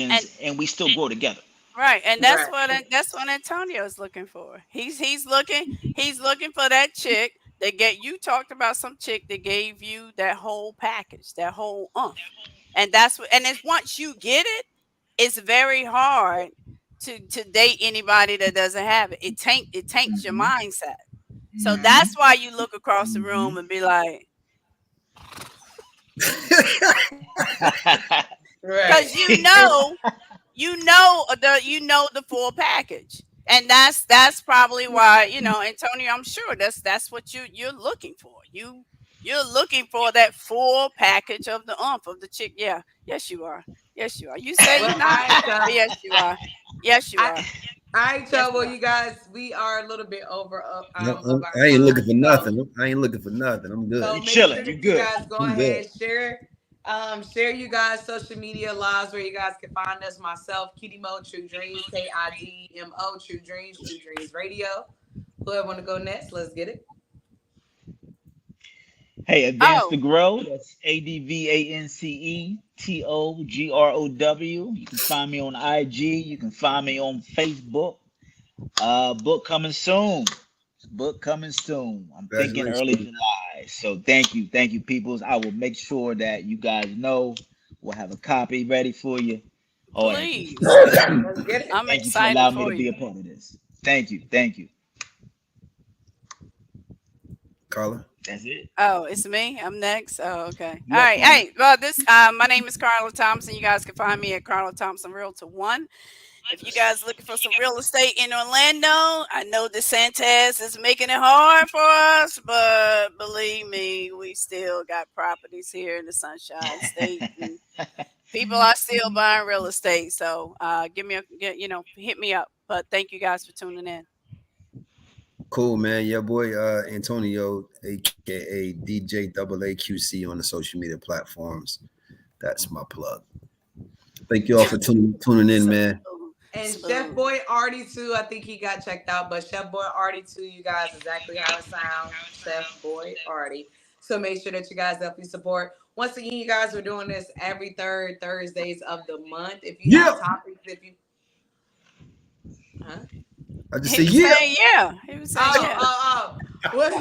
and imperfections, and we still grow together. right, and Right. that's what Antonio's looking for. He's looking for that chick that get you talked about some chick that gave you that whole package, that whole and that's what and it's once you get it, it's very hard to date anybody that doesn't have it. It taints your Hmm. mindset. So Hmm. that's why you look across the Hmm. room and be like, Right. because you know the full package, and that's probably why Antonio, I'm sure that's what you're looking for. You're looking for that full package of the of the chick. Yeah, yes you are. Yes you are. You say Well, you're all not, right, but y'all. yes you are. Yes you I, are. all right, Yes y'all. you Well, are. you guys, we are a little bit over No, of our I ain't looking time. for nothing. I ain't looking for nothing. I'm So good. You make chilling. sure You that you good. guys go I'm ahead, good. share you guys social media lives where you guys can find us. Myself, Kitty Mo, True Dreams, KIDMO, True Dreams Radio. Whoever want to go next, let's get it. Hey, Advance Oh, to Grow. That's ADVANCETOGROW. You can find me on IG. You can find me on Facebook. Book coming soon. Book coming soon. I'm thinking early Congratulations. July. So thank you, peoples. I will make sure that you guys know. We'll have a copy ready for you. All that good please. stuff. Let's get it. I'm Thank you for excited allowing me for to be you. a part of this. Thank you. Thank you. Carla. That's it. Oh, it's me. I'm next. Oh, okay. All Yep, right. Carla. Hey, well, my name is Carla Thompson. You guys can find me at Carla Thompson Realtor One. If you guys looking for some real estate in Orlando, I know DeSantis is making it hard for us, but believe me, we still got properties here in the Sunshine State, and people are still buying real estate. So, hit me up. But thank you guys for tuning in. Cool, man. Your boy Antonio, aka DJ Double AQC on the social media platforms. That's my plug. Thank you all for tuning in, man. Smooth, And Chef smooth. Boy Artie too. I think he got checked out, but Chef Boy Artie too. You guys exactly how it sounds. Chef Boy Artie. So make sure that you guys definitely support. Once again, you guys are doing this every third Thursdays of the month. If you Yeah. have topics, if you, huh? I just He say was yeah. saying yeah. He was saying Oh, yeah. oh, oh. What?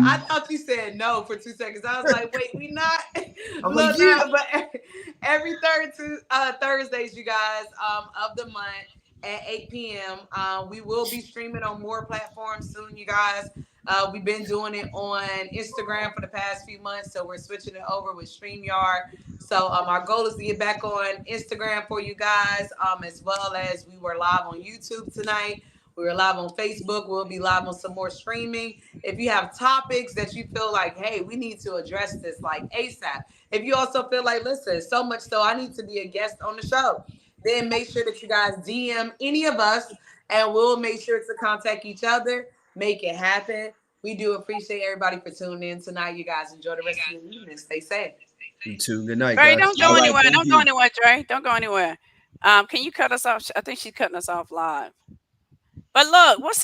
I thought you said no for 2 seconds. I was like, wait, we not. I'm like, Look, yeah. no, but every Thursdays, you guys, of the month at 8 p.m. We will be streaming on more platforms soon, you guys. We've been doing it on Instagram for the past few months, so we're switching it over with StreamYard. So our goal is to get back on Instagram for you guys, as well as we were live on YouTube tonight. We were live on Facebook. We'll be live on some more streaming. If you have topics that you feel like, hey, we need to address this like ASAP. If you also feel like, listen, so much so I need to be a guest on the show, then make sure that you guys DM any of us and we'll make sure to contact each other, make it happen. We do appreciate everybody for tuning in tonight. You guys enjoy the rest of your evening. Stay safe. You too. Good night, Trey, guys. don't All go right. anywhere. Thank Don't go you. anywhere, Trey. Don't go anywhere. Can you cut us off? I think she's cutting us off live. But look, what's the